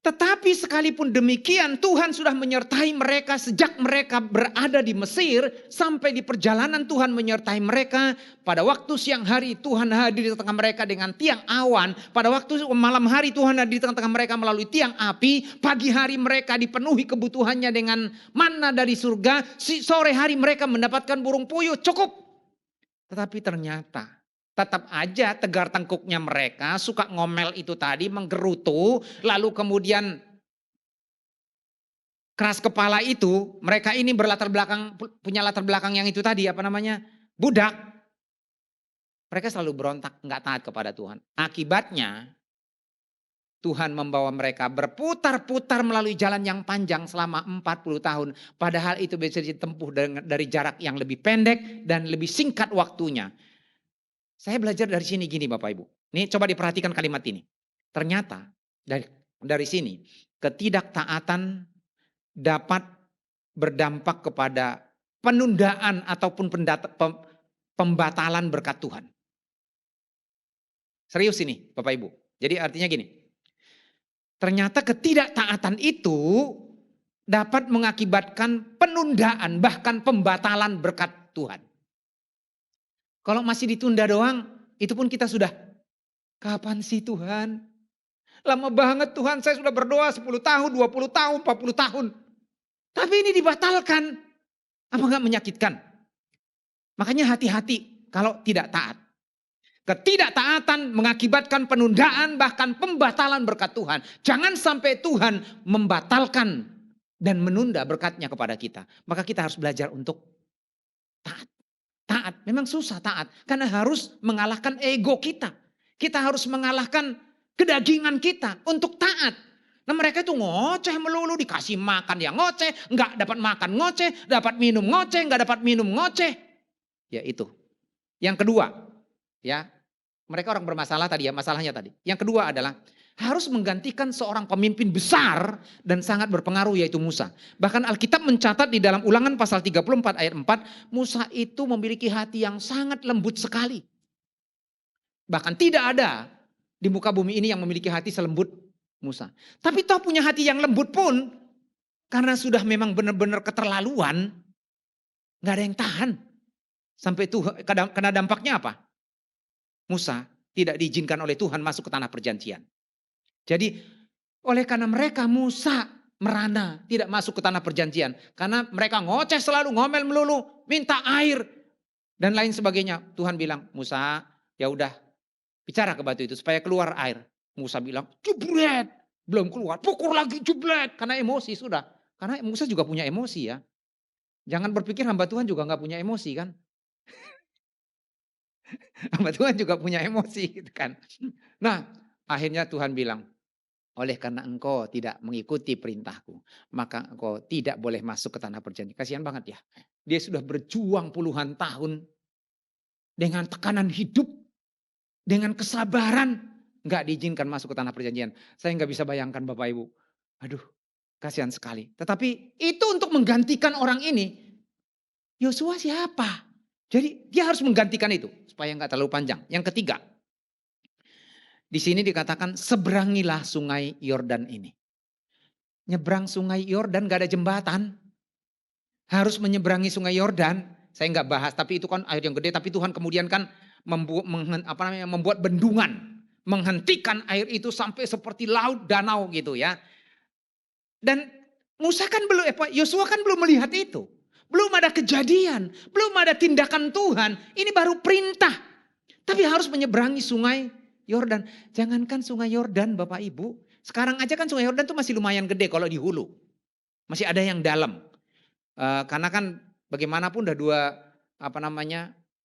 A: tetapi sekalipun demikian Tuhan sudah menyertai mereka sejak mereka berada di Mesir. Sampai di perjalanan Tuhan menyertai mereka. Pada waktu siang hari Tuhan hadir di tengah mereka dengan tiang awan. Pada waktu malam hari Tuhan hadir di tengah-tengah mereka melalui tiang api. Pagi hari mereka dipenuhi kebutuhannya dengan manna dari surga. Sore hari mereka mendapatkan burung puyuh, cukup. Tetapi ternyata tetap aja tegar tengkuknya mereka, suka ngomel itu tadi, menggerutu, lalu kemudian keras kepala itu, mereka ini punya latar belakang yang itu tadi, apa namanya, budak. Mereka selalu berontak, nggak taat kepada Tuhan. Akibatnya, Tuhan membawa mereka berputar-putar melalui jalan yang panjang selama 40 tahun. Padahal itu bisa ditempuh dari jarak yang lebih pendek dan lebih singkat waktunya. Saya belajar dari sini gini Bapak Ibu. Nih coba diperhatikan kalimat ini. Ternyata dari sini ketidaktaatan dapat berdampak kepada penundaan ataupun pembatalan berkat Tuhan. Serius ini Bapak Ibu. Jadi artinya gini. Ternyata ketidaktaatan itu dapat mengakibatkan penundaan bahkan pembatalan berkat Tuhan. Kalau masih ditunda doang, itu pun kita sudah, kapan sih Tuhan? Lama banget Tuhan, saya sudah berdoa 10 tahun, 20 tahun, 40 tahun. Tapi ini dibatalkan. Apa enggak menyakitkan? Makanya hati-hati kalau tidak taat. Ketidaktaatan mengakibatkan penundaan bahkan pembatalan berkat Tuhan. Jangan sampai Tuhan membatalkan dan menunda berkatnya kepada kita. Maka kita harus belajar untuk taat. Taat, memang susah taat. Karena harus mengalahkan ego kita. Kita harus mengalahkan kedagingan kita untuk taat. Nah mereka itu ngoceh melulu, dikasih makan yang ngoceh. Enggak dapat makan ngoceh, dapat minum ngoceh, enggak dapat minum ngoceh. Ya itu. Yang kedua, ya mereka orang bermasalah tadi ya, masalahnya tadi. Yang kedua adalah harus menggantikan seorang pemimpin besar dan sangat berpengaruh yaitu Musa. Bahkan Alkitab mencatat di dalam Ulangan pasal 34 ayat 4, Musa itu memiliki hati yang sangat lembut sekali. Bahkan tidak ada di muka bumi ini yang memiliki hati selembut Musa. Tapi toh punya hati yang lembut pun, karena sudah memang benar-benar keterlaluan, gak ada yang tahan. Sampai Tuhan, kena dampaknya apa? Musa tidak diizinkan oleh Tuhan masuk ke tanah perjanjian. Jadi oleh karena mereka Musa merana tidak masuk ke tanah perjanjian. Karena mereka ngoceh selalu, ngomel melulu, minta air dan lain sebagainya. Tuhan bilang, Musa ya udah bicara ke batu itu supaya keluar air. Musa bilang, jublet, belum keluar, pukul lagi jublet. Karena emosi sudah. Karena Musa juga punya emosi ya. Jangan berpikir hamba Tuhan juga gak punya emosi kan. Hamba Tuhan juga punya emosi gitu kan. Nah, akhirnya Tuhan bilang, oleh karena engkau tidak mengikuti perintahku, maka engkau tidak boleh masuk ke tanah perjanjian. Kasihan banget ya. Dia sudah berjuang puluhan tahun dengan tekanan hidup, dengan kesabaran, nggak diizinkan masuk ke tanah perjanjian. Saya nggak bisa bayangkan Bapak Ibu. Aduh, kasihan sekali. Tetapi itu untuk menggantikan orang ini, Yosua siapa? Jadi dia harus menggantikan itu supaya nggak terlalu panjang. Yang ketiga, di sini dikatakan seberangilah sungai Yordan ini. Nyebrang sungai Yordan gak ada jembatan. Harus menyeberangi sungai Yordan. Saya nggak bahas, tapi itu kan air yang gede. Tapi Tuhan kemudian kan membuat bendungan, menghentikan air itu sampai seperti laut danau gitu ya. Dan Musa kan belum, Yosua kan belum melihat itu. Belum ada kejadian, belum ada tindakan Tuhan. Ini baru perintah. Tapi harus menyeberangi sungai Yordan. Jangankan sungai Yordan Bapak Ibu. Sekarang aja kan sungai Yordan tuh masih lumayan gede kalau di hulu. Masih ada yang dalam. Karena kan bagaimanapun udah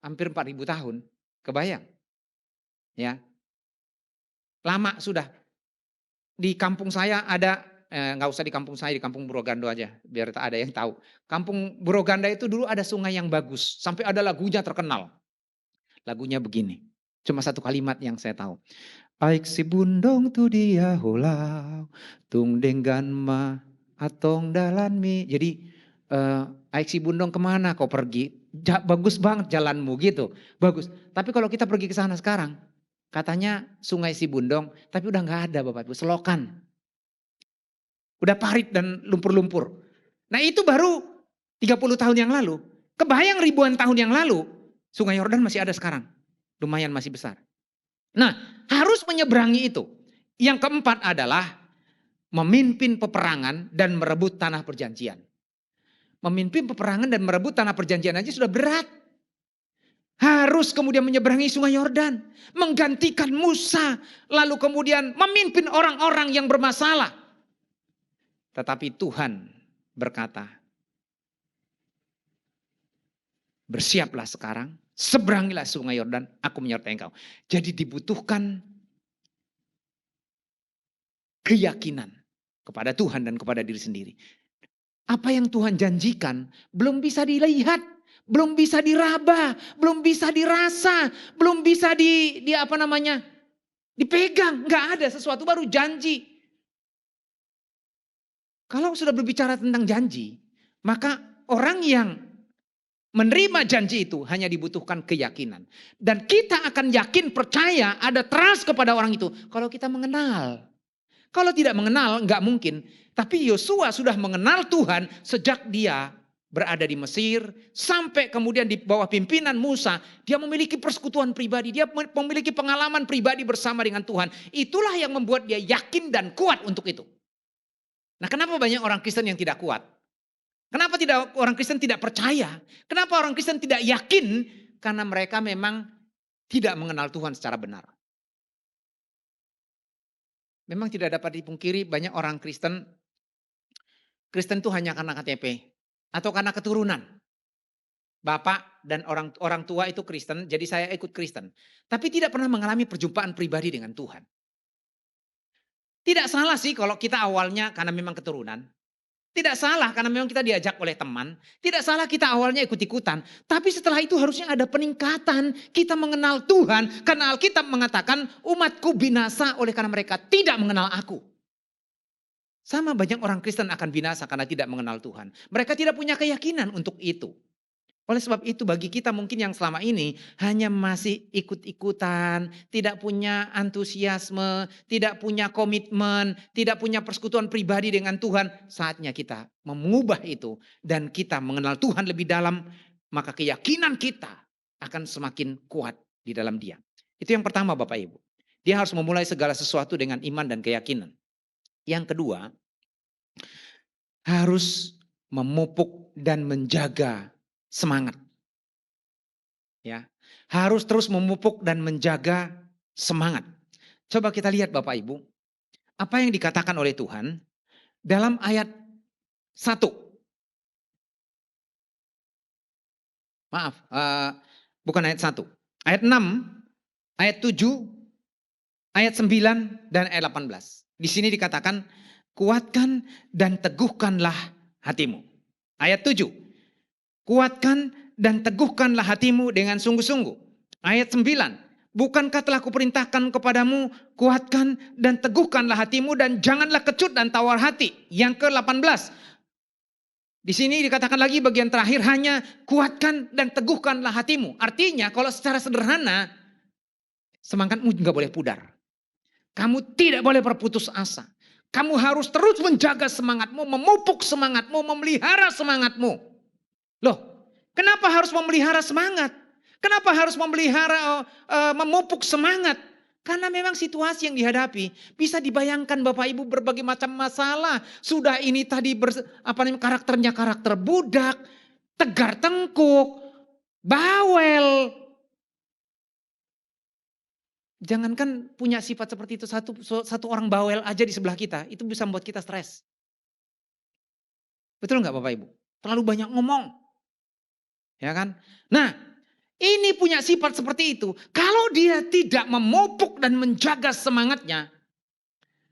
A: hampir 4.000 tahun. Kebayang? Ya. Lama sudah. Di kampung saya ada, nggak usah di kampung saya, di kampung Burogando aja. Biar ada yang tahu. Kampung Buroganda itu dulu ada sungai yang bagus. Sampai ada lagunya terkenal. Lagunya begini. Cuma satu kalimat yang saya tahu. Aik si bundong tu dia hulau, tung denggan ma atong dalan mi. Jadi aik si bundong kemana kau pergi? Bagus banget jalanmu gitu, bagus. Tapi kalau kita pergi ke sana sekarang, katanya sungai si bundong, tapi udah nggak ada Bapak Ibu, selokan. Udah parit dan lumpur-lumpur. Nah itu baru 30 tahun yang lalu. Kebayang ribuan tahun yang lalu, sungai Yordan masih ada sekarang. Lumayan masih besar. Nah, harus menyeberangi itu. Yang keempat adalah memimpin peperangan dan merebut tanah perjanjian. Memimpin peperangan dan merebut tanah perjanjian aja sudah berat. Harus kemudian menyeberangi sungai Yordan, menggantikan Musa, lalu kemudian memimpin orang-orang yang bermasalah. Tetapi Tuhan berkata, bersiaplah sekarang, seberangilah sungai Yordan, aku menyertai engkau. Jadi dibutuhkan keyakinan kepada Tuhan dan kepada diri sendiri. Apa yang Tuhan janjikan belum bisa dilihat, belum bisa diraba, belum bisa dirasa, belum bisa dipegang. Nggak ada, sesuatu baru janji. Kalau sudah berbicara tentang janji, maka orang yang menerima janji itu hanya dibutuhkan keyakinan. Dan kita akan yakin, percaya, ada trust kepada orang itu kalau kita mengenal. Kalau tidak mengenal nggak mungkin. Tapi Yosua sudah mengenal Tuhan sejak dia berada di Mesir. Sampai kemudian di bawah pimpinan Musa. Dia memiliki persekutuan pribadi. Dia memiliki pengalaman pribadi bersama dengan Tuhan. Itulah yang membuat dia yakin dan kuat untuk itu. Nah, kenapa banyak orang Kristen yang tidak kuat? Kenapa orang Kristen tidak percaya? Kenapa orang Kristen tidak yakin? Karena mereka memang tidak mengenal Tuhan secara benar. Memang tidak dapat dipungkiri banyak orang Kristen itu hanya karena KTP atau karena keturunan. Bapak dan orang tua itu Kristen, jadi saya ikut Kristen. Tapi tidak pernah mengalami perjumpaan pribadi dengan Tuhan. Tidak salah sih kalau kita awalnya karena memang keturunan. Tidak salah karena memang kita diajak oleh teman. Tidak salah kita awalnya ikut-ikutan. Tapi setelah itu harusnya ada peningkatan. Kita mengenal Tuhan. Karena Alkitab mengatakan umatku binasa oleh karena mereka tidak mengenal aku. Sama banyak orang Kristen akan binasa karena tidak mengenal Tuhan. Mereka tidak punya keyakinan untuk itu. Oleh sebab itu bagi kita mungkin yang selama ini hanya masih ikut-ikutan, tidak punya antusiasme, tidak punya komitmen, tidak punya persekutuan pribadi dengan Tuhan. Saatnya kita mengubah itu dan kita mengenal Tuhan lebih dalam, maka keyakinan kita akan semakin kuat di dalam Dia. Itu yang pertama Bapak Ibu. Dia harus memulai segala sesuatu dengan iman dan keyakinan. Yang kedua, harus memupuk dan menjaga semangat. Ya, harus terus memupuk dan menjaga semangat. Coba kita lihat Bapak Ibu, apa yang dikatakan oleh Tuhan dalam ayat 1. Maaf, bukan ayat 1. Ayat 6, ayat 7, ayat 9, dan ayat 18. Di sini dikatakan, kuatkan dan teguhkanlah hatimu. Ayat 7, kuatkan dan teguhkanlah hatimu dengan sungguh-sungguh. Ayat 9, bukankah telah kuperintahkan kepadamu, kuatkan dan teguhkanlah hatimu dan janganlah kecut dan tawar hati. Yang ke-18, di sini dikatakan lagi bagian terakhir, hanya kuatkan dan teguhkanlah hatimu. Artinya kalau secara sederhana, semangatmu nggak boleh pudar. Kamu tidak boleh berputus asa. Kamu harus terus menjaga semangatmu, memupuk semangatmu, memelihara semangatmu. Loh, kenapa harus memelihara semangat? Kenapa harus memelihara, memupuk semangat? Karena memang situasi yang dihadapi bisa dibayangkan Bapak Ibu berbagai macam masalah. Sudah ini tadi karakternya karakter budak, tegar tengkuk, bawel. Jangankan punya sifat seperti itu, satu orang bawel aja di sebelah kita, itu bisa membuat kita stres. Betul nggak Bapak Ibu? Terlalu banyak ngomong. Ya kan? Nah, ini punya sifat seperti itu. Kalau dia tidak memupuk dan menjaga semangatnya,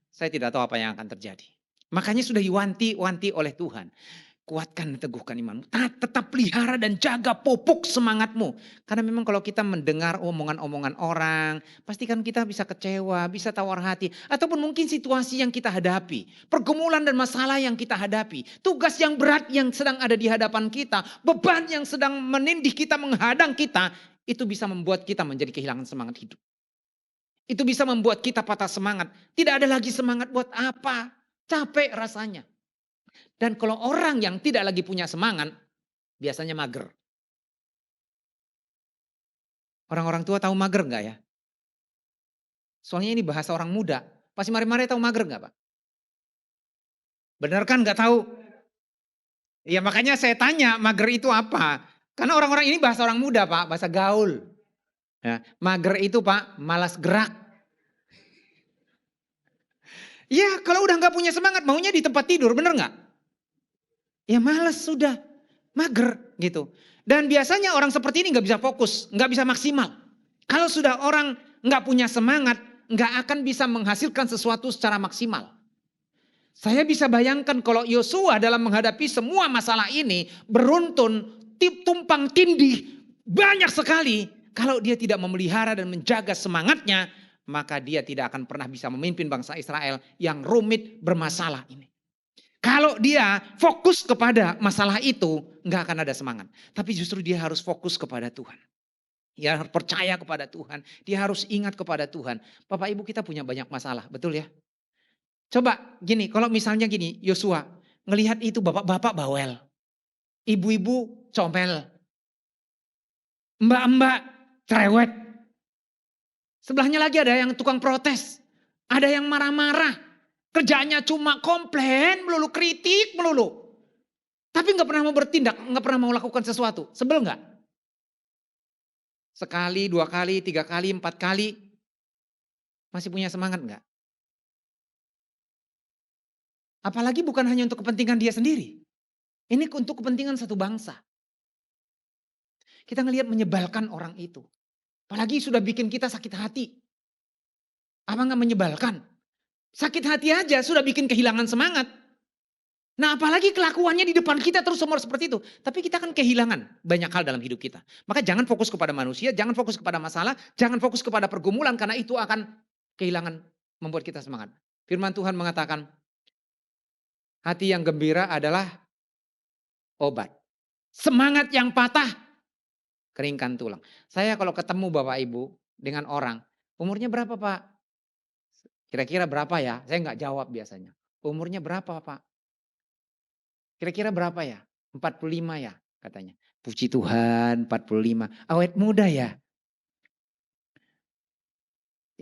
A: saya tidak tahu apa yang akan terjadi. Makanya sudah diwanti-wanti oleh Tuhan. Kuatkan dan teguhkan imanmu. Tetap pelihara dan jaga pupuk semangatmu. Karena memang kalau kita mendengar omongan-omongan orang, pasti kan kita bisa kecewa, bisa tawar hati. Ataupun mungkin situasi yang kita hadapi. Pergumulan dan masalah yang kita hadapi. Tugas yang berat yang sedang ada di hadapan kita. Beban yang sedang menindih kita, menghadang kita. Itu bisa membuat kita menjadi kehilangan semangat hidup. Itu bisa membuat kita patah semangat. Tidak ada lagi semangat buat apa? Capek rasanya. Dan kalau orang yang tidak lagi punya semangat, biasanya mager. Orang-orang tua tahu mager enggak ya? Soalnya ini bahasa orang muda. Pasti mari-mari tahu mager enggak Pak? Benar kan enggak tahu? Iya makanya saya tanya mager itu apa? Karena orang-orang ini bahasa orang muda Pak, bahasa gaul. Ya, mager itu Pak, malas gerak. Ya kalau udah enggak punya semangat, maunya di tempat tidur, bener enggak? Ya males sudah, mager gitu. Dan biasanya orang seperti ini nggak bisa fokus, nggak bisa maksimal. Kalau sudah orang nggak punya semangat, nggak akan bisa menghasilkan sesuatu secara maksimal. Saya bisa bayangkan kalau Yosua dalam menghadapi semua masalah ini beruntun, tumpang tindih, banyak sekali. Kalau dia tidak memelihara dan menjaga semangatnya, maka dia tidak akan pernah bisa memimpin bangsa Israel yang rumit bermasalah ini. Kalau dia fokus kepada masalah itu, nggak akan ada semangat. Tapi justru dia harus fokus kepada Tuhan. Dia harus percaya kepada Tuhan. Dia harus ingat kepada Tuhan. Bapak Ibu kita punya banyak masalah, betul ya? Coba gini, kalau misalnya gini, Yosua ngelihat itu bapak-bapak bawel. Ibu-ibu comel. Mbak-mbak cerewet. Sebelahnya lagi ada yang tukang protes. Ada yang marah-marah. Kerjanya cuma komplain melulu, kritik melulu. Tapi nggak pernah mau bertindak, nggak pernah mau lakukan sesuatu. Sebel nggak? Sekali, 2 kali, 3 kali, 4 kali. Masih punya semangat nggak? Apalagi bukan hanya untuk kepentingan dia sendiri. Ini untuk kepentingan satu bangsa. Kita ngelihat menyebalkan orang itu. Apalagi sudah bikin kita sakit hati. Apa nggak menyebalkan? Sakit hati aja sudah bikin kehilangan semangat. Nah apalagi kelakuannya di depan kita terus seperti itu. Tapi kita kan kehilangan banyak hal dalam hidup kita. Maka jangan fokus kepada manusia, jangan fokus kepada masalah, jangan fokus kepada pergumulan. Karena itu akan kehilangan, membuat kita semangat. Firman Tuhan mengatakan, hati yang gembira adalah obat. Semangat yang patah, keringkan tulang. Saya kalau ketemu Bapak Ibu dengan orang, umurnya berapa Pak? Kira-kira berapa ya? Saya nggak jawab biasanya. Umurnya berapa Pak? Kira-kira berapa ya? 45 ya katanya. Puji Tuhan 45. Awet muda ya?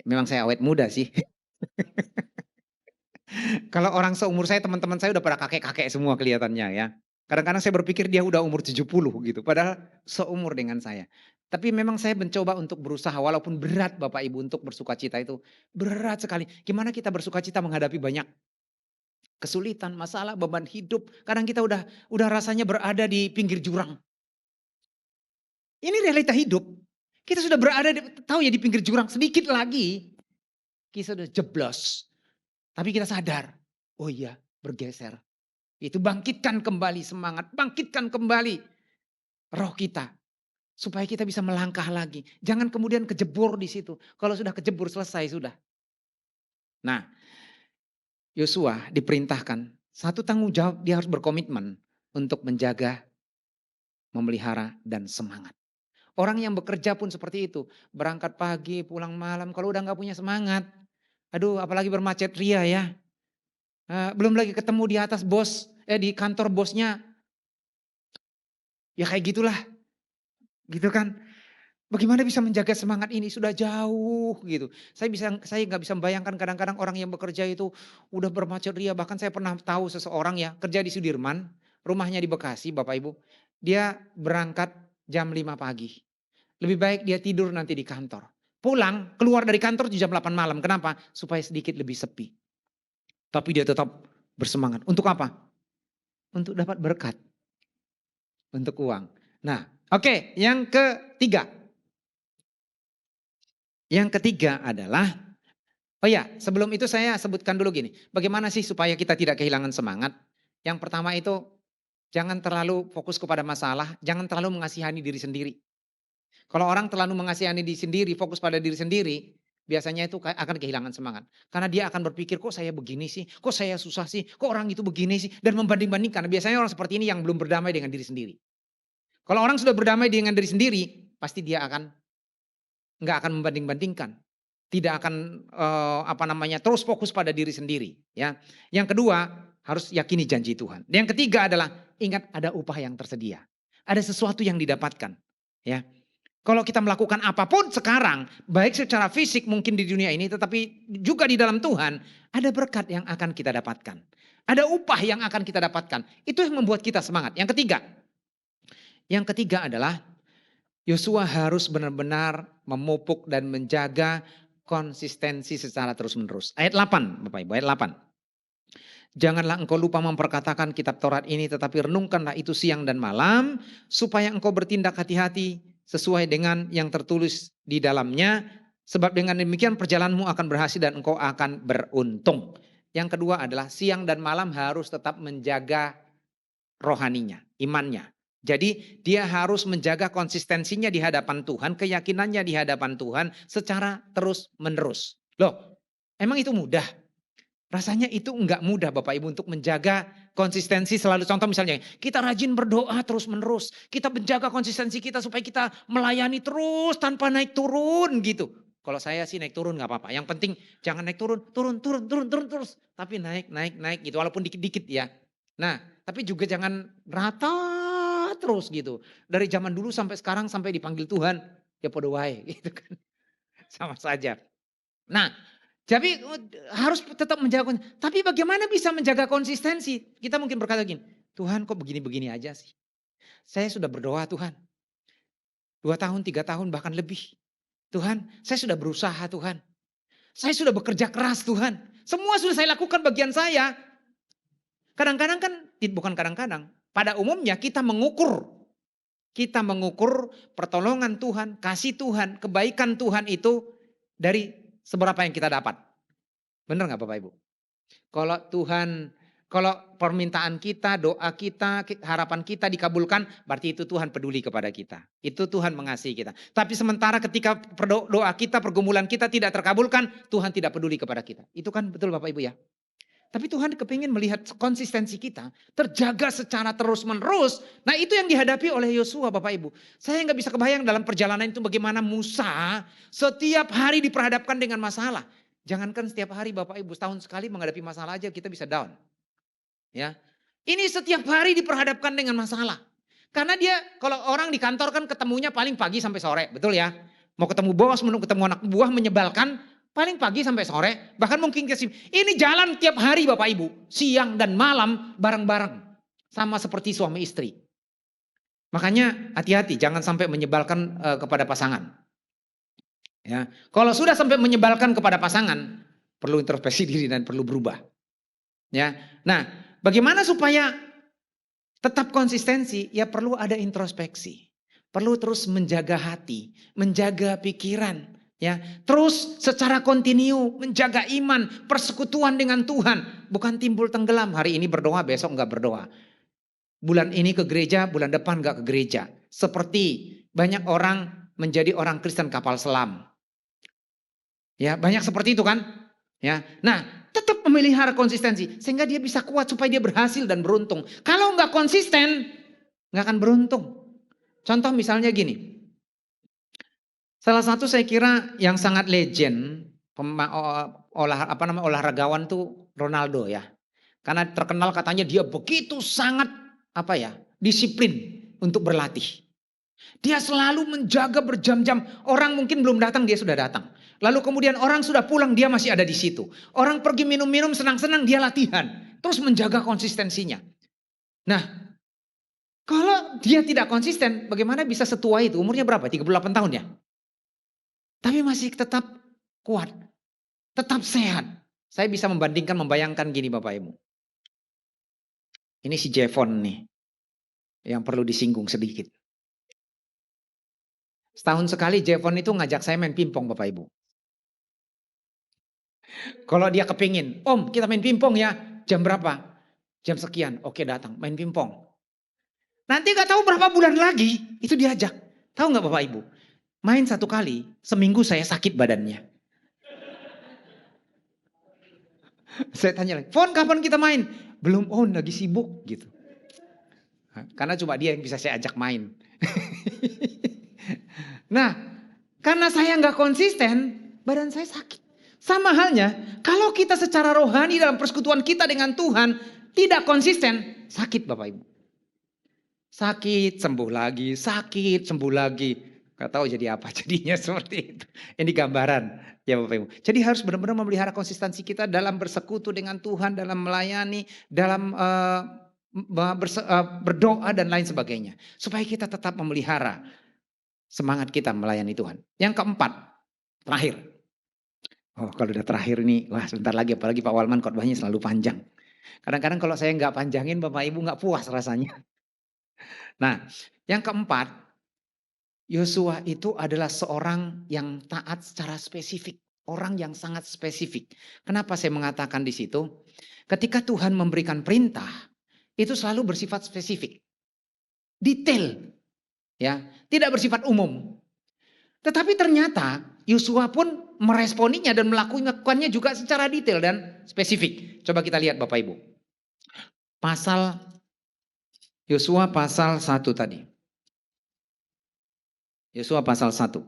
A: Memang saya awet muda sih. Kalau orang seumur saya, teman-teman saya udah pada kakek-kakek semua kelihatannya ya. Kadang-kadang saya berpikir dia udah umur 70 gitu. Padahal seumur dengan saya. Tapi memang saya mencoba untuk berusaha walaupun berat Bapak Ibu untuk bersukacita itu. Berat sekali. Gimana kita bersukacita menghadapi banyak kesulitan, masalah, beban hidup. Kadang kita udah rasanya berada di pinggir jurang. Ini realita hidup. Kita sudah berada tahu ya di pinggir jurang, sedikit lagi kita sudah jeblos. Tapi kita sadar, oh iya bergeser. Itu bangkitkan kembali semangat, bangkitkan kembali roh kita. Supaya kita bisa melangkah lagi. Jangan kemudian kejebur di situ. Kalau sudah kejebur selesai sudah. Nah, Yosua diperintahkan, satu tanggung jawab dia harus berkomitmen untuk menjaga, memelihara, dan semangat. Orang yang bekerja pun seperti itu. Berangkat pagi, pulang malam, kalau udah gak punya semangat. Aduh, apalagi bermacet ria ya. Belum lagi ketemu di atas di kantor bosnya. Ya kayak gitulah. Gitu kan. Bagaimana bisa menjaga semangat ini? Sudah jauh gitu. Saya nggak bisa membayangkan kadang-kadang orang yang bekerja itu udah bermacet ria. Bahkan saya pernah tahu seseorang ya kerja di Sudirman, rumahnya di Bekasi, Bapak Ibu. Dia berangkat jam 5 pagi. Lebih baik dia tidur nanti di kantor. Pulang, keluar dari kantor di jam 8 malam. Kenapa? Supaya sedikit lebih sepi. Tapi dia tetap bersemangat. Untuk apa? Untuk dapat berkat. Untuk uang. Nah, oke, yang ketiga. Yang ketiga adalah, oh ya sebelum itu saya sebutkan dulu gini. Bagaimana sih supaya kita tidak kehilangan semangat? Yang pertama itu, jangan terlalu fokus kepada masalah, jangan terlalu mengasihani diri sendiri. Kalau orang terlalu mengasihani diri sendiri, fokus pada diri sendiri, biasanya itu akan kehilangan semangat. Karena dia akan berpikir, kok saya begini sih, kok saya susah sih, kok orang itu begini sih. Dan membanding-bandingkan, biasanya orang seperti ini yang belum berdamai dengan diri sendiri. Kalau orang sudah berdamai dengan diri sendiri, pasti dia nggak akan membanding-bandingkan. Tidak akan terus fokus pada diri sendiri. Ya. Yang kedua, harus yakini janji Tuhan. Yang ketiga adalah ingat ada upah yang tersedia. Ada sesuatu yang didapatkan. Ya. Kalau kita melakukan apapun sekarang, baik secara fisik mungkin di dunia ini, tetapi juga di dalam Tuhan, ada berkat yang akan kita dapatkan. Ada upah yang akan kita dapatkan. Itu yang membuat kita semangat. Yang ketiga adalah Yosua harus benar-benar memupuk dan menjaga konsistensi secara terus-menerus. Ayat 8, Bapak Ibu, ayat 8. Janganlah engkau lupa memperkatakan kitab Taurat ini, tetapi renungkanlah itu siang dan malam, supaya engkau bertindak hati-hati sesuai dengan yang tertulis di dalamnya, sebab dengan demikian perjalananmu akan berhasil dan engkau akan beruntung. Yang kedua adalah siang dan malam harus tetap menjaga rohaninya, imannya. Jadi dia harus menjaga konsistensinya di hadapan Tuhan, keyakinannya di hadapan Tuhan secara terus menerus. Loh, emang itu mudah? Rasanya itu enggak mudah Bapak Ibu untuk menjaga konsistensi selalu. Contoh misalnya kita rajin berdoa terus menerus. Kita menjaga konsistensi kita supaya kita melayani terus tanpa naik turun gitu. Kalau saya sih naik turun nggak apa-apa. Yang penting jangan naik turun terus. Tapi naik gitu walaupun dikit-dikit ya. Nah tapi juga jangan rata terus gitu. Dari zaman dulu sampai sekarang sampai dipanggil Tuhan ya podo wae gitu kan. Sama saja. Nah jadi harus tetap menjaga. Tapi bagaimana bisa menjaga konsistensi? Kita mungkin berkata gini, Tuhan kok begini-begini aja sih. Saya sudah berdoa Tuhan. 2 tahun, 3 tahun bahkan lebih. Tuhan saya sudah berusaha Tuhan. Saya sudah bekerja keras Tuhan. Semua sudah saya lakukan bagian saya. Kadang-kadang kan, bukan kadang-kadang. Pada umumnya kita mengukur. Kita mengukur pertolongan Tuhan, kasih Tuhan, kebaikan Tuhan itu dari seberapa yang kita dapat. Benar gak Bapak Ibu? Kalau permintaan kita, doa kita, harapan kita dikabulkan, berarti itu Tuhan peduli kepada kita. Itu Tuhan mengasihi kita. Tapi sementara ketika doa kita, pergumulan kita tidak terkabulkan, Tuhan tidak peduli kepada kita. Itu kan betul Bapak Ibu ya? Tapi Tuhan kepingin melihat konsistensi kita terjaga secara terus menerus. Nah itu yang dihadapi oleh Yosua Bapak Ibu. Saya nggak bisa kebayang dalam perjalanan itu bagaimana Musa setiap hari diperhadapkan dengan masalah. Jangankan setiap hari Bapak Ibu, setahun sekali menghadapi masalah aja kita bisa down. Ya, ini setiap hari diperhadapkan dengan masalah. Karena dia kalau orang di kantor kan ketemunya paling pagi sampai sore, betul ya? Mau ketemu bos, mau ketemu anak buah menyebalkan. Paling pagi sampai sore, bahkan mungkin ini jalan tiap hari Bapak Ibu. Siang dan malam bareng-bareng. Sama seperti suami istri. Makanya hati-hati jangan sampai menyebalkan kepada pasangan. Ya, kalau sudah sampai menyebalkan kepada pasangan, perlu introspeksi diri dan perlu berubah. Ya, nah bagaimana supaya tetap konsistensi? Ya perlu ada introspeksi. perlu terus menjaga hati, menjaga pikiran, ya. Terus secara kontinu menjaga iman, persekutuan dengan Tuhan, bukan timbul tenggelam. Hari ini berdoa, besok enggak berdoa. Bulan ini ke gereja, bulan depan enggak ke gereja. Seperti banyak orang menjadi orang Kristen kapal selam. Ya, banyak seperti itu kan? Ya. Nah, tetap memelihara konsistensi sehingga dia bisa kuat supaya dia berhasil dan beruntung. Kalau enggak konsisten, enggak akan beruntung. Contoh misalnya gini. Salah satu saya kira yang sangat legend olahragawan tuh Ronaldo ya. Karena terkenal katanya dia begitu sangat disiplin untuk berlatih. Dia selalu menjaga berjam-jam. Orang mungkin belum datang, dia sudah datang. Lalu kemudian orang sudah pulang, dia masih ada di situ. Orang pergi minum-minum, senang-senang, dia latihan. Terus menjaga konsistensinya. Nah, kalau dia tidak konsisten, bagaimana bisa setua itu? Umurnya berapa? 38 tahun ya? Tapi masih tetap kuat. Tetap sehat. Saya bisa membayangkan gini Bapak Ibu. Ini si Jevon nih. Yang perlu disinggung sedikit. Setahun sekali Jevon itu ngajak saya main pingpong Bapak Ibu. Kalau dia kepingin, Om kita main pingpong ya. Jam berapa? Jam sekian. Oke datang main pingpong. Nanti gak tahu berapa bulan lagi itu diajak. Tahu gak Bapak Ibu? Main satu kali, seminggu saya sakit badannya. Saya tanya lagi, Fon kapan kita main? Belum lagi sibuk gitu. Karena cuma dia yang bisa saya ajak main. Nah, karena saya nggak konsisten, badan saya sakit. Sama halnya, kalau kita secara rohani dalam persekutuan kita dengan Tuhan tidak konsisten, sakit Bapak Ibu. Sakit, sembuh lagi, sakit, sembuh lagi. Gak tahu jadi apa jadinya seperti itu. Ini gambaran ya Bapak Ibu. Jadi harus benar-benar memelihara konsistensi kita dalam bersekutu dengan Tuhan, dalam melayani, dalam berdoa dan lain sebagainya. Supaya kita tetap memelihara semangat kita melayani Tuhan. Yang keempat, terakhir. Kalau udah terakhir ini, wah sebentar lagi apalagi Pak Walman khotbahnya selalu panjang. Kadang-kadang kalau saya nggak panjangin Bapak Ibu nggak puas rasanya. Nah, yang keempat, Yosua itu adalah seorang yang taat secara spesifik. Orang yang sangat spesifik. Kenapa saya mengatakan di situ? Ketika Tuhan memberikan perintah, itu selalu bersifat spesifik. Detail. Ya, tidak bersifat umum. Tetapi ternyata Yosua pun meresponinya dan melakukannya juga secara detail dan spesifik. Coba kita lihat Bapak Ibu. Yosua pasal 1 tadi. Yosua pasal 1.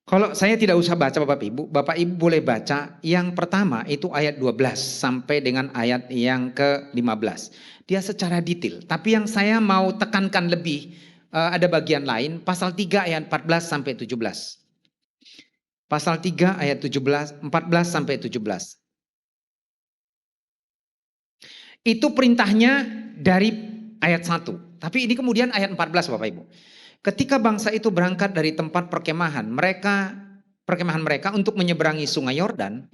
A: Kalau saya tidak usah baca Bapak Ibu boleh baca yang pertama itu ayat 12 sampai dengan ayat yang ke-15. Dia secara detail, tapi yang saya mau tekankan lebih ada bagian lain, pasal 3 ayat 14 sampai 17. Pasal 3 ayat 14 sampai 17. Itu perintahnya dari ayat 1. Tapi ini kemudian ayat 14 Bapak Ibu. Ketika bangsa itu berangkat dari tempat perkemahan mereka untuk menyeberangi sungai Yordan,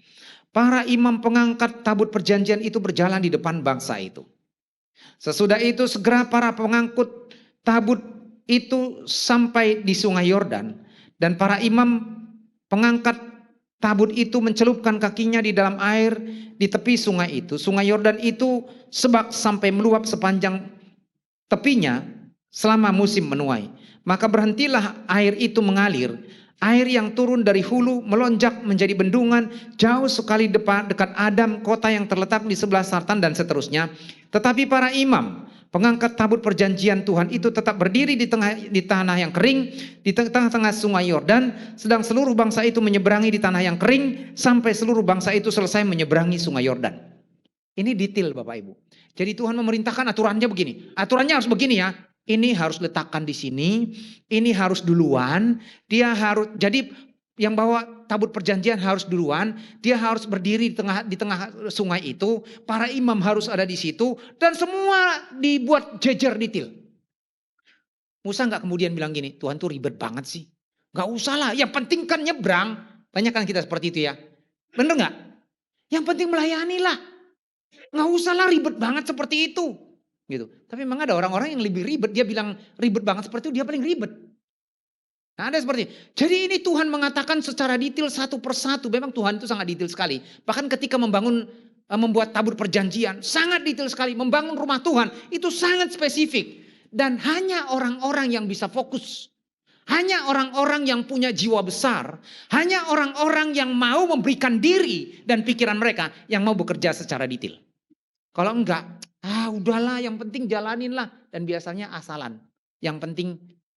A: para imam pengangkat tabut perjanjian itu berjalan di depan bangsa itu. Sesudah itu segera para pengangkut tabut itu sampai di sungai Yordan, dan para imam pengangkat tabut itu mencelupkan kakinya di dalam air di tepi sungai itu. Sungai Yordan itu sebak sampai meluap sepanjang tepinya selama musim menuai. Maka berhentilah air itu mengalir. Air yang turun dari hulu melonjak menjadi bendungan jauh sekali dekat Adam, kota yang terletak di sebelah selatan dan seterusnya. Tetapi para imam pengangkat tabut perjanjian Tuhan itu tetap berdiri di tanah yang kering, di tengah-tengah sungai Yordan, sedang seluruh bangsa itu menyeberangi di tanah yang kering sampai seluruh bangsa itu selesai menyeberangi sungai Yordan. Ini detail Bapak Ibu. Jadi Tuhan memerintahkan aturannya begini. Aturannya harus begini ya. Ini harus letakkan di sini, ini harus duluan, jadi yang bawa tabut perjanjian harus duluan, dia harus berdiri di tengah sungai itu, para imam harus ada di situ, dan semua dibuat jejer detail. Musa nggak kemudian bilang gini, Tuhan tuh ribet banget sih, nggak usah lah, yang penting kan nyebrang. Banyak kan kita seperti itu ya, bener nggak? Yang penting melayani lah. Nggak usahlah ribet banget seperti itu. Gitu. Tapi memang ada orang-orang yang lebih ribet. Dia bilang ribet banget seperti itu, dia paling ribet. Nah, ada seperti itu. Jadi ini Tuhan mengatakan secara detail satu persatu. Memang Tuhan itu sangat detail sekali. Bahkan ketika membuat tabur perjanjian, sangat detail sekali. Membangun rumah Tuhan, itu sangat spesifik. Dan hanya orang-orang yang bisa fokus. Hanya orang-orang yang punya jiwa besar. Hanya orang-orang yang mau memberikan diri dan pikiran mereka yang mau bekerja secara detail. Kalau enggak, udahlah yang penting jalaninlah. Dan biasanya asalan. Yang penting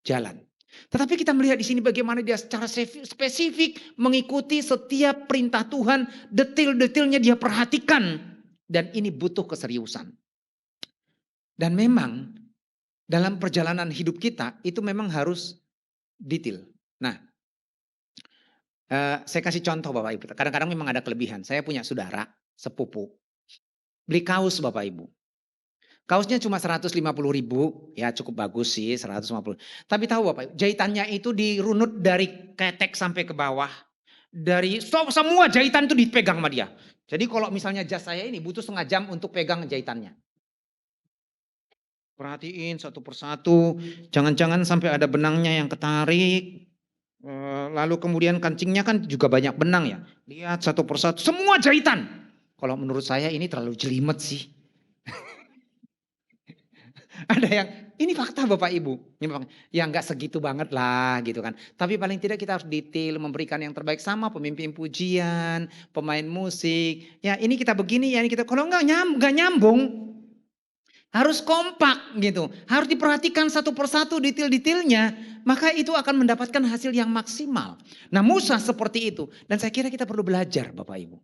A: jalan. Tetapi kita melihat di sini bagaimana dia secara spesifik mengikuti setiap perintah Tuhan. Detail-detailnya dia perhatikan. Dan ini butuh keseriusan. Dan memang dalam perjalanan hidup kita itu memang harus detail. Nah, saya kasih contoh Bapak Ibu. Kadang-kadang memang ada kelebihan. Saya punya saudara, sepupu. Beli kaos Bapak Ibu. Kaosnya cuma 150.000, ya cukup bagus sih 150. Tapi tahu Bapak, jahitannya itu dirunut dari ketek sampai ke bawah. Dari semua jahitan itu dipegang sama dia. Jadi kalau misalnya jas saya ini butuh setengah jam untuk pegang jahitannya. Perhatiin satu persatu, jangan-jangan sampai ada benangnya yang ketarik. Lalu kemudian kancingnya kan juga banyak benang ya. Lihat satu persatu, semua jahitan. Kalau menurut saya ini terlalu jelimet sih. Ada yang, ini fakta Bapak Ibu. Ya enggak segitu banget lah gitu kan. Tapi paling tidak kita harus detail memberikan yang terbaik sama pemimpin pujian, pemain musik. Ya ini kita begini, ya ini kita, kalau enggak nyambung. Harus kompak gitu. Harus diperhatikan satu persatu detail-detailnya. Maka itu akan mendapatkan hasil yang maksimal. Nah Musa seperti itu. Dan saya kira kita perlu belajar Bapak Ibu.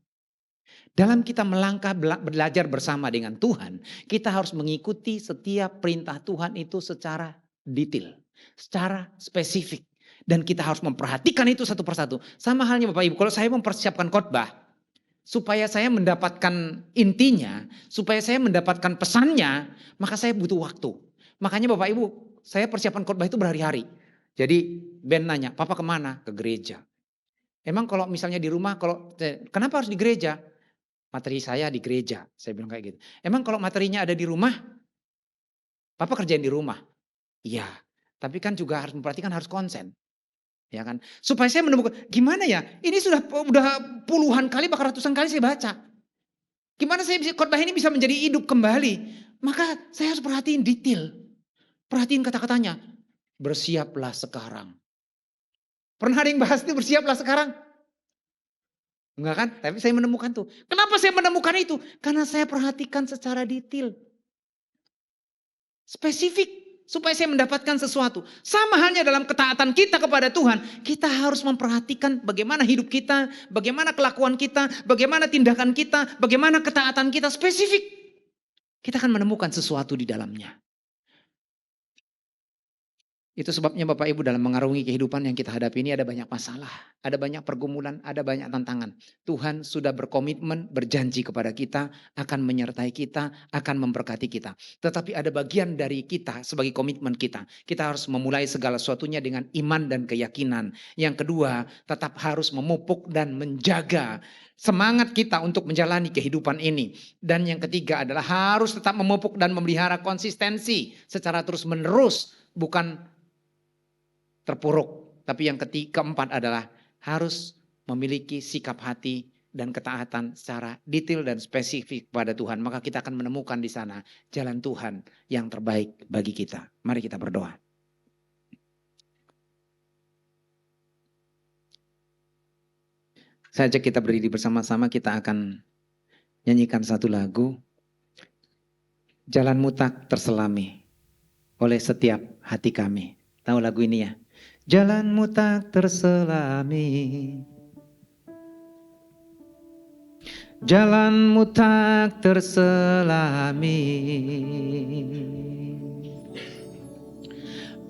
A: Dalam kita melangkah belajar bersama dengan Tuhan, kita harus mengikuti setiap perintah Tuhan itu secara detail, secara spesifik. Dan kita harus memperhatikan itu satu persatu. Sama halnya Bapak Ibu, kalau saya mempersiapkan khotbah, supaya saya mendapatkan intinya, supaya saya mendapatkan pesannya, maka saya butuh waktu. Makanya Bapak Ibu, saya persiapan khotbah itu berhari-hari. Jadi Ben nanya, Papa kemana? Ke gereja. Emang kalau misalnya di rumah, kenapa harus di gereja? Materi saya di gereja, saya bilang kayak gitu. Emang kalau materinya ada di rumah, Papa kerjain di rumah? Iya, tapi kan juga harus memperhatikan harus konsen. Ya kan? Supaya saya menemukan, gimana ya, ini sudah puluhan kali, bahkan ratusan kali saya baca. Gimana saya bisa, khotbah ini bisa menjadi hidup kembali? Maka saya harus perhatiin detail. Perhatiin kata-katanya, bersiaplah sekarang. Pernah ada yang bahas itu bersiaplah sekarang? Enggak kan? Tapi saya menemukan tuh. Kenapa saya menemukan itu? Karena saya perhatikan secara detail. Spesifik. Supaya saya mendapatkan sesuatu. Sama halnya dalam ketaatan kita kepada Tuhan. Kita harus memperhatikan bagaimana hidup kita. Bagaimana kelakuan kita. Bagaimana tindakan kita. Bagaimana ketaatan kita. Spesifik. Kita akan menemukan sesuatu di dalamnya. Itu sebabnya Bapak Ibu dalam mengarungi kehidupan yang kita hadapi ini ada banyak masalah. Ada banyak pergumulan, ada banyak tantangan. Tuhan sudah berkomitmen, berjanji kepada kita, akan menyertai kita, akan memberkati kita. Tetapi ada bagian dari kita sebagai komitmen kita. Kita harus memulai segala sesuatunya dengan iman dan keyakinan. Yang kedua, tetap harus memupuk dan menjaga semangat kita untuk menjalani kehidupan ini. Dan yang ketiga adalah harus tetap memupuk dan memelihara konsistensi secara terus menerus. Bukan terpuruk. Tapi yang keempat adalah harus memiliki sikap hati dan ketaatan secara detail dan spesifik pada Tuhan. Maka kita akan menemukan di sana jalan Tuhan yang terbaik bagi kita. Mari kita berdoa. Saya ajak kita berdiri bersama-sama, kita akan nyanyikan satu lagu. Jalanmu tak terselami oleh setiap hati kami. Tahu lagu ini ya? Jalanmu tak terselami, jalanmu tak terselami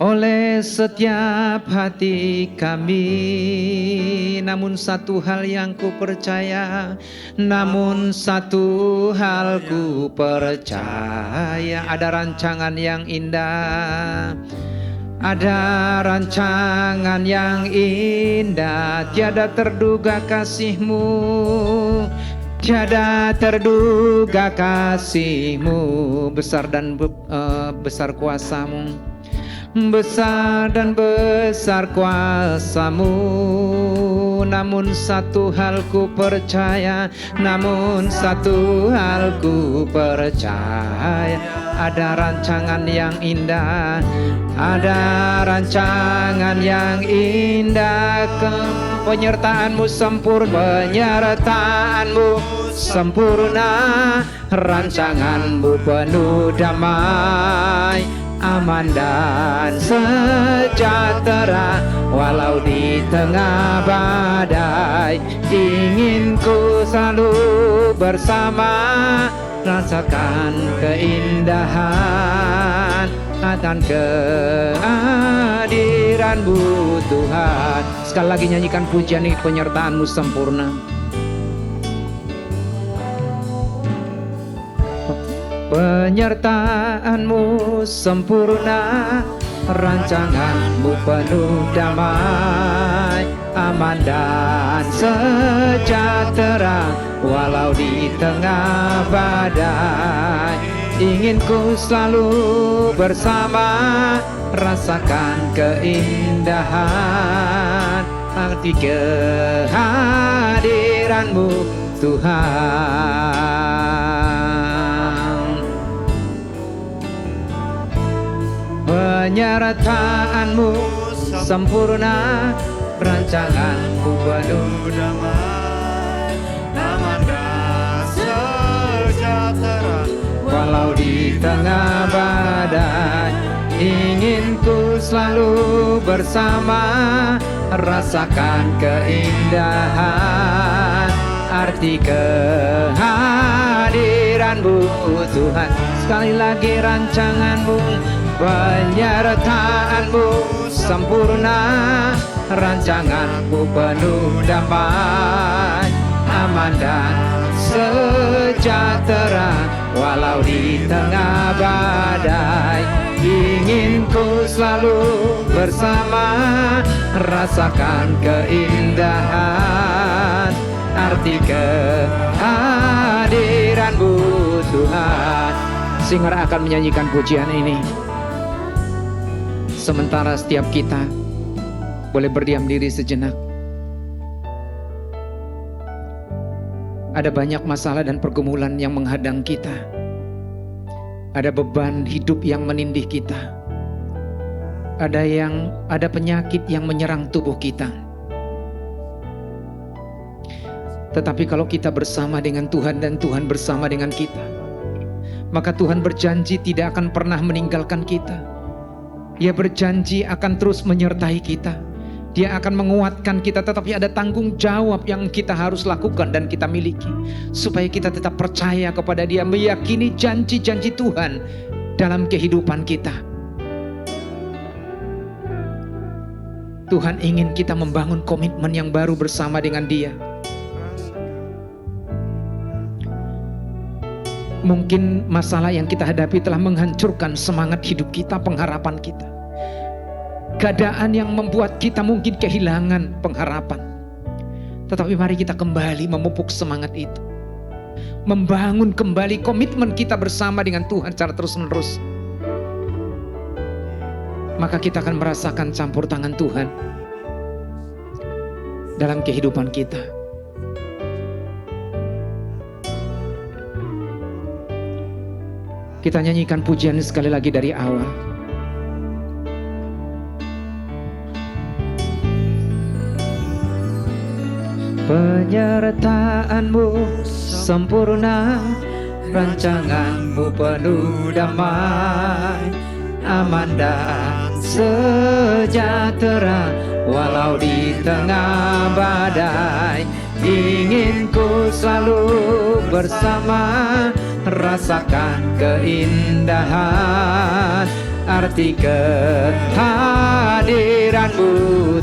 A: oleh setiap hati kami. Namun satu hal yang ku percaya, namun satu hal ku percaya, ada rancangan yang indah. Ada rancangan yang indah, tiada terduga kasih-Mu Tiada terduga kasih-Mu, besar dan besar kuasa-Mu, besar dan besar kuasa-Mu. Namun satu hal ku percaya, namun satu hal ku percaya, ada rancangan yang indah, ada rancangan yang indah. Penyertaan-Mu sempurna, penyertaan-Mu sempurna, rancangan-Mu penuh damai, aman dan sejahtera. Walau di tengah badai, ingin ku selalu bersama, rasakan keindahan akan kehadiran-Mu Tuhan. Sekali lagi nyanyikan pujian ini, penyertaan-Mu sempurna. Penyertaan-Mu sempurna, rancangan-Mu penuh damai, aman dan sejahtera. Walau di tengah badai, ingin ku selalu bersama, rasakan keindahan arti kehadiran-Mu Tuhan. Penyertaan-Mu sempurna, rancangan-Mu penuh damai, aman dan sejahtera. Walau di tengah badai, ingin ku selalu bersama, rasakan keindahan arti kehadiran-Mu Tuhan. Sekali lagi rancangan-Mu, penyertaan-Mu sempurna, rancangan-Mu penuh damai, aman dan sejahtera. Walau di tengah badai, ingin ku selalu bersama, rasakan keindahan arti kehadiran-Mu Tuhan. Singer akan menyanyikan pujian ini, sementara setiap kita boleh berdiam diri sejenak. Ada banyak masalah dan pergumulan yang menghadang kita. Ada beban hidup yang menindih kita. Ada penyakit yang menyerang tubuh kita. Tetapi kalau kita bersama dengan Tuhan dan Tuhan bersama dengan kita, maka Tuhan berjanji tidak akan pernah meninggalkan kita. Dia berjanji akan terus menyertai kita. Dia akan menguatkan kita, tetapi ada tanggung jawab yang kita harus lakukan dan kita miliki, supaya kita tetap percaya kepada Dia, meyakini janji-janji Tuhan dalam kehidupan kita. Tuhan ingin kita membangun komitmen yang baru bersama dengan Dia. Mungkin masalah yang kita hadapi telah menghancurkan semangat hidup kita, pengharapan kita. Keadaan yang membuat kita mungkin kehilangan pengharapan. Tetapi mari kita kembali memupuk semangat itu, membangun kembali komitmen kita bersama dengan Tuhan secara terus-menerus. Maka kita akan merasakan campur tangan Tuhan dalam kehidupan kita. Kita nyanyikan pujian sekali lagi dari awal. Penyertaan-Mu sempurna, rancangan-Mu penuh damai, aman dan sejahtera. Walau di tengah badai, ingin ku selalu bersama, rasakan keindahan arti kehadiran-Mu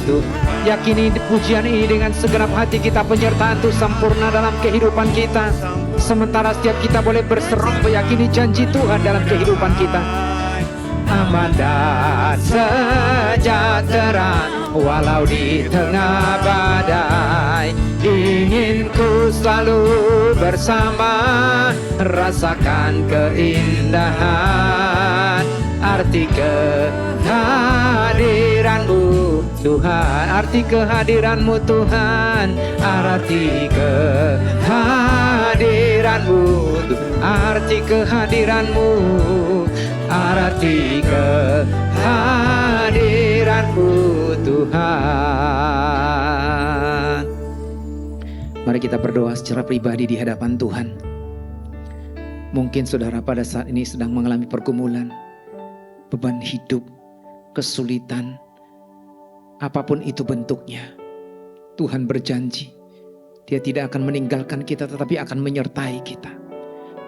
A: Tuhan. Yakini pujian ini dengan segenap hati kita, penyertaan itu sempurna dalam kehidupan kita. Sementara setiap kita boleh berseru meyakini janji Tuhan dalam kehidupan kita. Aman dan sejahtera walau di tengah badai, ingin ku selalu bersama, rasakan keindahan arti kehadiranmu Tuhan, arti kehadiranmu Tuhan, arti kehadiranmu, arti kehadiranmu, arti kehadiranmu Tuhan. Mari kita berdoa secara pribadi di hadapan Tuhan. Mungkin saudara pada saat ini sedang mengalami pergumulan, beban hidup, kesulitan, apapun itu bentuknya. Tuhan berjanji, Dia tidak akan meninggalkan kita tetapi akan menyertai kita.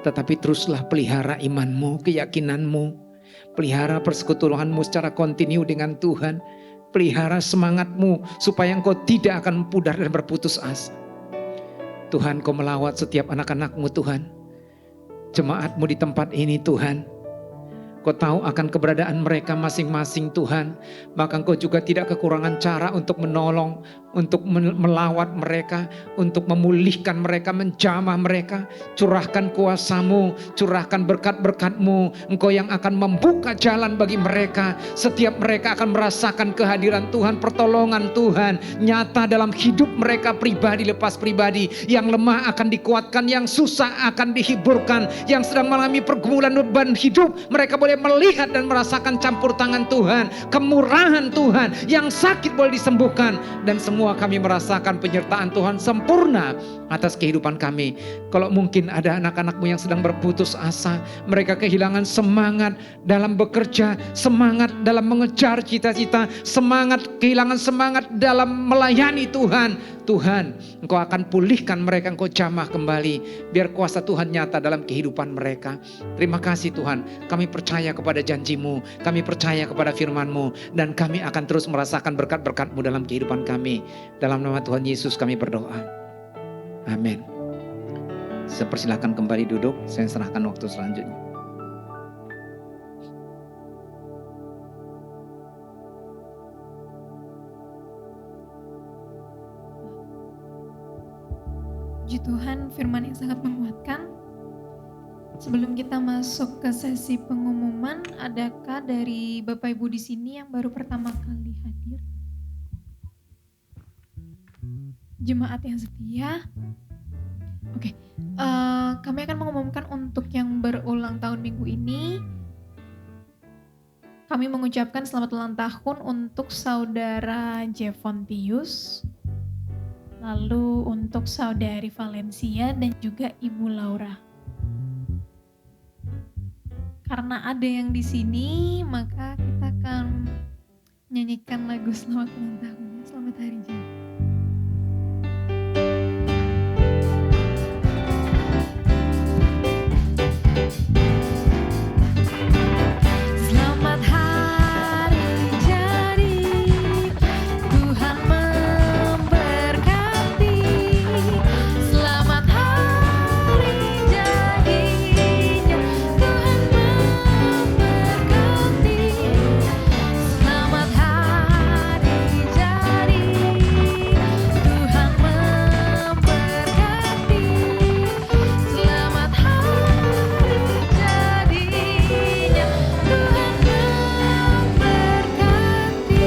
A: Tetapi teruslah pelihara imanmu, keyakinanmu, pelihara persekutuanmu secara kontinu dengan Tuhan, pelihara semangatmu supaya engkau tidak akan pudar dan berputus asa. Tuhan, Kau melawat setiap anak-anak-Mu Tuhan, jemaat-Mu di tempat ini Tuhan. Kau tahu akan keberadaan mereka masing-masing Tuhan. Maka Engkau juga tidak kekurangan cara untuk menolong, untuk melawat mereka, untuk memulihkan mereka, menjamah mereka. Curahkan kuasa-Mu, curahkan berkat-berkat-Mu. Engkau yang akan membuka jalan bagi mereka. Setiap mereka akan merasakan kehadiran Tuhan, pertolongan Tuhan nyata dalam hidup mereka pribadi lepas pribadi. Yang lemah akan dikuatkan, yang susah akan dihiburkan, yang sedang mengalami pergumulan beban hidup, mereka boleh melihat dan merasakan campur tangan Tuhan, kemurahan Tuhan, yang sakit boleh disembuhkan, dan semua kami merasakan penyertaan Tuhan sempurna atas kehidupan kami. Kalau mungkin ada anak-anak-Mu yang sedang berputus asa, mereka kehilangan semangat dalam bekerja, semangat dalam mengejar cita-cita, kehilangan semangat dalam melayani Tuhan. Tuhan, Engkau akan pulihkan mereka, Engkau jamah kembali, biar kuasa Tuhan nyata dalam kehidupan mereka. Terima kasih Tuhan, kami percaya kepada janji-Mu, kami percaya kepada firman-Mu, dan kami akan terus merasakan berkat-berkat-Mu dalam kehidupan kami. Dalam nama Tuhan Yesus kami berdoa. Amin. Saya persilakan kembali duduk, saya serahkan waktu selanjutnya.
B: Puji Tuhan, firman yang sangat menguatkan. Sebelum kita masuk ke sesi pengumuman, adakah dari Bapak Ibu di sini yang baru pertama kali hadir? Jemaat yang setia. Oke, kami akan mengumumkan untuk yang berulang tahun minggu ini. Kami mengucapkan selamat ulang tahun untuk Saudara Jevontius. Lalu untuk Saudari Valencia dan juga Ibu Laura. Karena ada yang di sini, maka kita akan nyanyikan lagu selamat ulang tahun. Selamat hari jadi. Selamat hari jadi, Tuhan memberkati. Selamat hari jadinya, Tuhan memberkati. Selamat hari jadi, Tuhan memberkati. Selamat hari jadinya, Tuhan memberkati.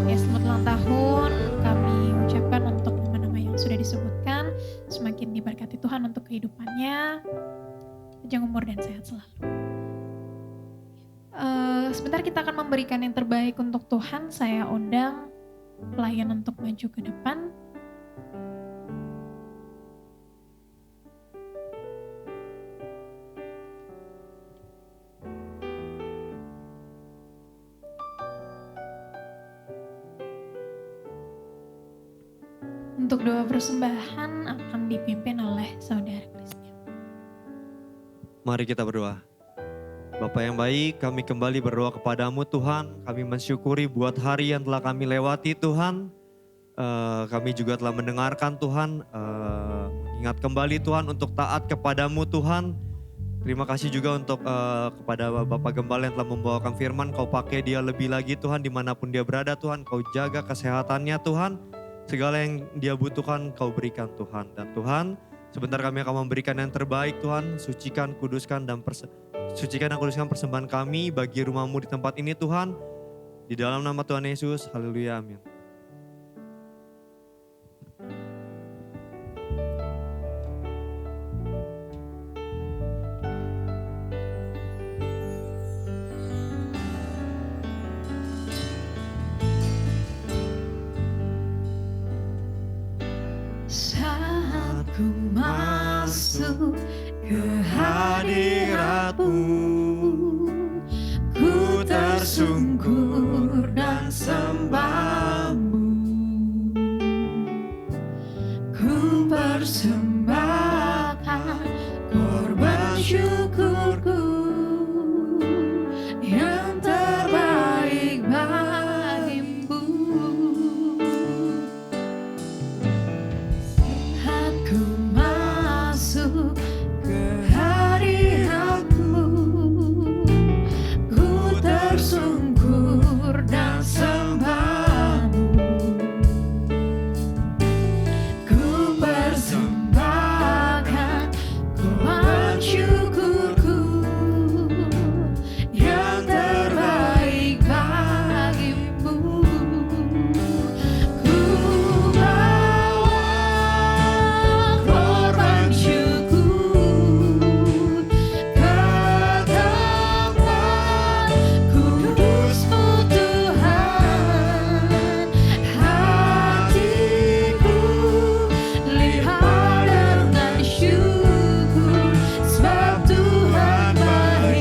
B: Ya, selamat ulang tahun kami ucapkan untuk nama-nama yang sudah disebutkan. Semakin diberkati Tuhan untuk kehidupannya, panjang umur dan sehat selalu. Sebentar kita akan memberikan yang terbaik untuk Tuhan. Saya undang pelayan untuk maju ke depan. Untuk doa persembahan akan dipimpin oleh Saudara Christian.
D: Mari kita berdoa. Bapa yang baik, kami kembali berdoa kepadamu Tuhan. Kami mensyukuri buat hari yang telah kami lewati Tuhan. Kami juga telah mendengarkan Tuhan. Ingat kembali Tuhan untuk taat kepadamu Tuhan. Terima kasih juga untuk kepada Bapak Gembala yang telah membawakan firman. Kau pakai dia lebih lagi Tuhan dimanapun dia berada Tuhan. Kau jaga kesehatannya Tuhan. segala yang dia butuhkan Kau berikan Tuhan. Dan Tuhan, sebentar kami akan memberikan yang terbaik Tuhan. Sucikan, kuduskan dan kuduskan persembahan kami bagi rumah-Mu di tempat ini Tuhan. Di dalam nama Tuhan Yesus, haleluya, amin.
B: Saat ku masuk ke hadirat-Mu, ku tersungkur dan sembah-Mu. Ku persembahkan korban syukurku yang terbaik bagimu. Saat ku masuk ke hadirat-Mu, ku tersungkur dan sembah-Mu. Ku persembahkan korban syukurku yang terbaik bagimu. Ku bawa korban syukur ke tempat kudus-Mu Tuhan. Hatiku limpah dengan syukur, sebab Tuhan baik.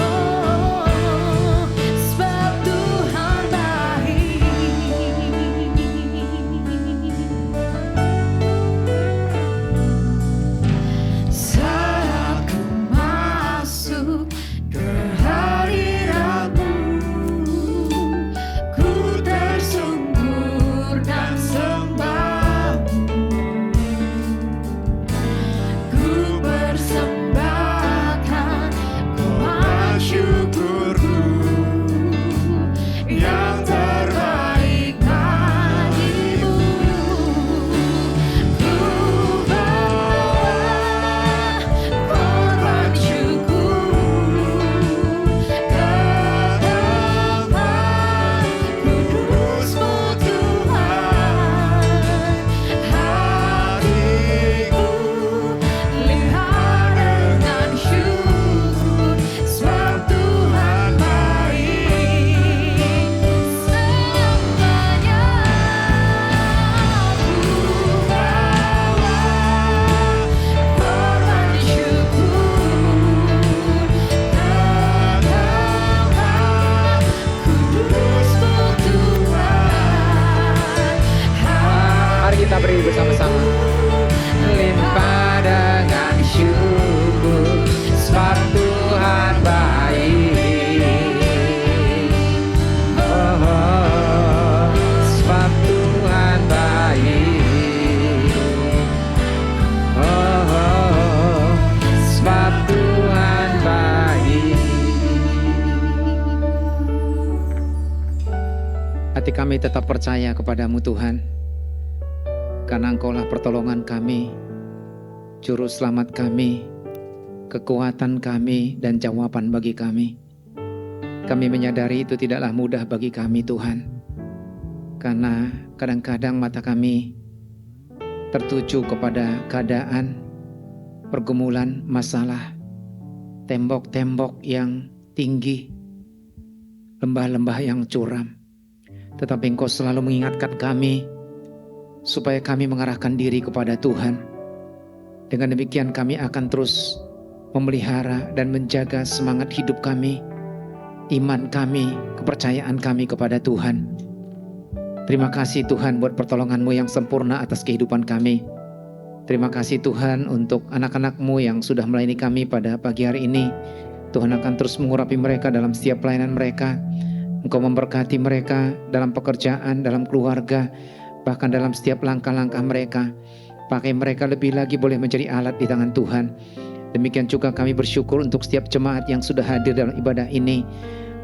B: Oh, sebab Tuhan baik. Saat ku masuk ke hadirat-Mu, ku tersungkur dan sembah-Mu. Ku persembahkan korban syukurku yang terbaik bagimu. Ku bawa korban syukur ke tempat kudus-Mu Tuhan. Hatiku limpah dengan syukur, sebab Tuhan baik. Selamanya ku bawa korban syukur ke tempat kudus-Mu Tuhan.
A: Mari kita beri bersama-sama. Limpah dengan syukur, sebab Tuhan baik. Oh, oh, sebab Tuhan baik. Oh, oh, sebab Tuhan baik. Hati kami tetap percaya kepadamu Tuhan, karena Engkaulah pertolongan kami, juru selamat kami, kekuatan kami, dan jawaban bagi kami. Kami menyadari itu tidaklah mudah bagi kami Tuhan, karena kadang-kadang mata kami tertuju kepada keadaan, pergumulan, masalah, tembok-tembok yang tinggi, lembah-lembah yang curam. Tetapi Engkau selalu mengingatkan kami supaya kami mengarahkan diri kepada Tuhan. Dengan demikian kami akan terus memelihara dan menjaga semangat hidup kami, iman kami, kepercayaan kami kepada Tuhan. Terima kasih Tuhan buat pertolongan-Mu yang sempurna atas kehidupan kami. Terima kasih Tuhan untuk anak-anak-Mu yang sudah melayani kami pada pagi hari ini. Tuhan akan terus mengurapi mereka dalam setiap pelayanan mereka. Engkau memberkati mereka dalam pekerjaan, dalam keluarga, bahkan dalam setiap langkah-langkah mereka. Pakai mereka lebih lagi boleh menjadi alat di tangan Tuhan. Demikian juga kami bersyukur untuk setiap jemaat yang sudah hadir dalam ibadah ini.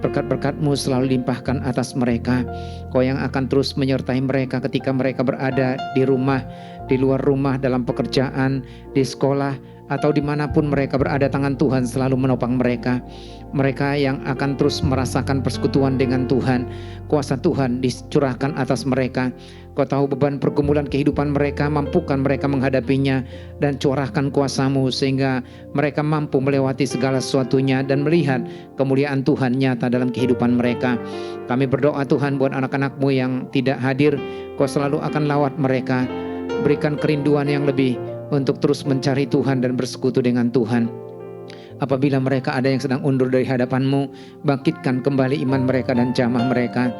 A: berkat-berkat-Mu selalu limpahkan atas mereka. Kau yang akan terus menyertai mereka ketika mereka berada di rumah, di luar rumah, dalam pekerjaan, di sekolah, atau dimanapun mereka berada. Tangan Tuhan selalu menopang mereka. Mereka yang akan terus merasakan persekutuan dengan Tuhan, kuasa Tuhan dicurahkan atas mereka. Kau tahu beban pergumulan kehidupan mereka, mampukan mereka menghadapinya, dan curahkan kuasa-Mu sehingga mereka mampu melewati segala sesuatunya dan melihat kemuliaan Tuhan nyata dalam kehidupan mereka. Kami berdoa Tuhan buat anak-anak-Mu yang tidak hadir, Kau selalu akan lawat mereka, berikan kerinduan yang lebih untuk terus mencari Tuhan dan bersekutu dengan Tuhan. Apabila mereka ada yang sedang undur dari hadapan-Mu, bangkitkan kembali iman mereka dan jamah mereka.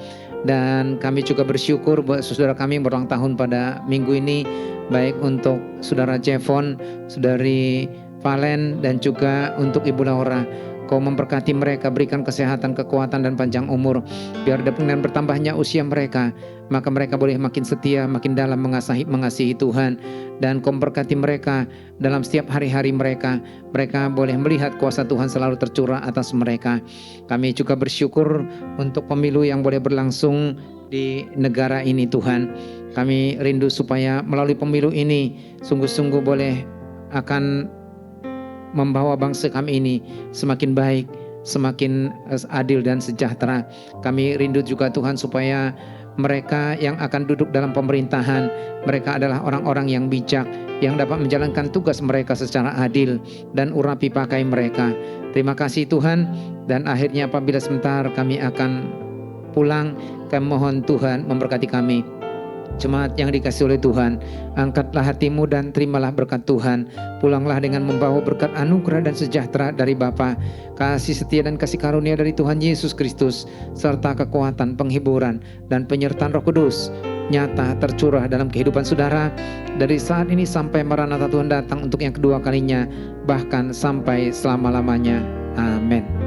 A: Dan kami juga bersyukur buat saudara kami yang berulang tahun pada minggu ini, baik untuk saudara Jevon, saudari Valen, dan juga untuk Ibu Laura. Kau memberkati mereka, berikan kesehatan, kekuatan, dan panjang umur. Biar dengan bertambahnya usia mereka, maka mereka boleh makin setia, makin dalam mengasihi Tuhan. Dan Kau memberkati mereka dalam setiap hari-hari mereka. Mereka boleh melihat kuasa Tuhan selalu tercurah atas mereka. Kami juga bersyukur untuk pemilu yang boleh berlangsung di negara ini Tuhan. Kami rindu supaya melalui pemilu ini sungguh-sungguh boleh akan membawa bangsa kami ini semakin baik, semakin adil dan sejahtera. Kami rindu juga Tuhan supaya mereka yang akan duduk dalam pemerintahan, mereka adalah orang-orang yang bijak, yang dapat menjalankan tugas mereka secara adil dan urapi pakai mereka. Terima kasih Tuhan. Dan akhirnya apabila sebentar kami akan pulang, kami mohon Tuhan memberkati kami. Jemaat yang dikasihi oleh Tuhan, angkatlah hatimu dan terimalah berkat Tuhan. Pulanglah dengan membawa berkat anugerah dan sejahtera dari Bapa, kasih setia dan kasih karunia dari Tuhan Yesus Kristus, serta kekuatan, penghiburan, dan penyertaan Roh Kudus nyata tercurah dalam kehidupan saudara dari saat ini sampai Maranatha Tuhan datang untuk yang kedua kalinya, bahkan sampai selama-lamanya. Amin.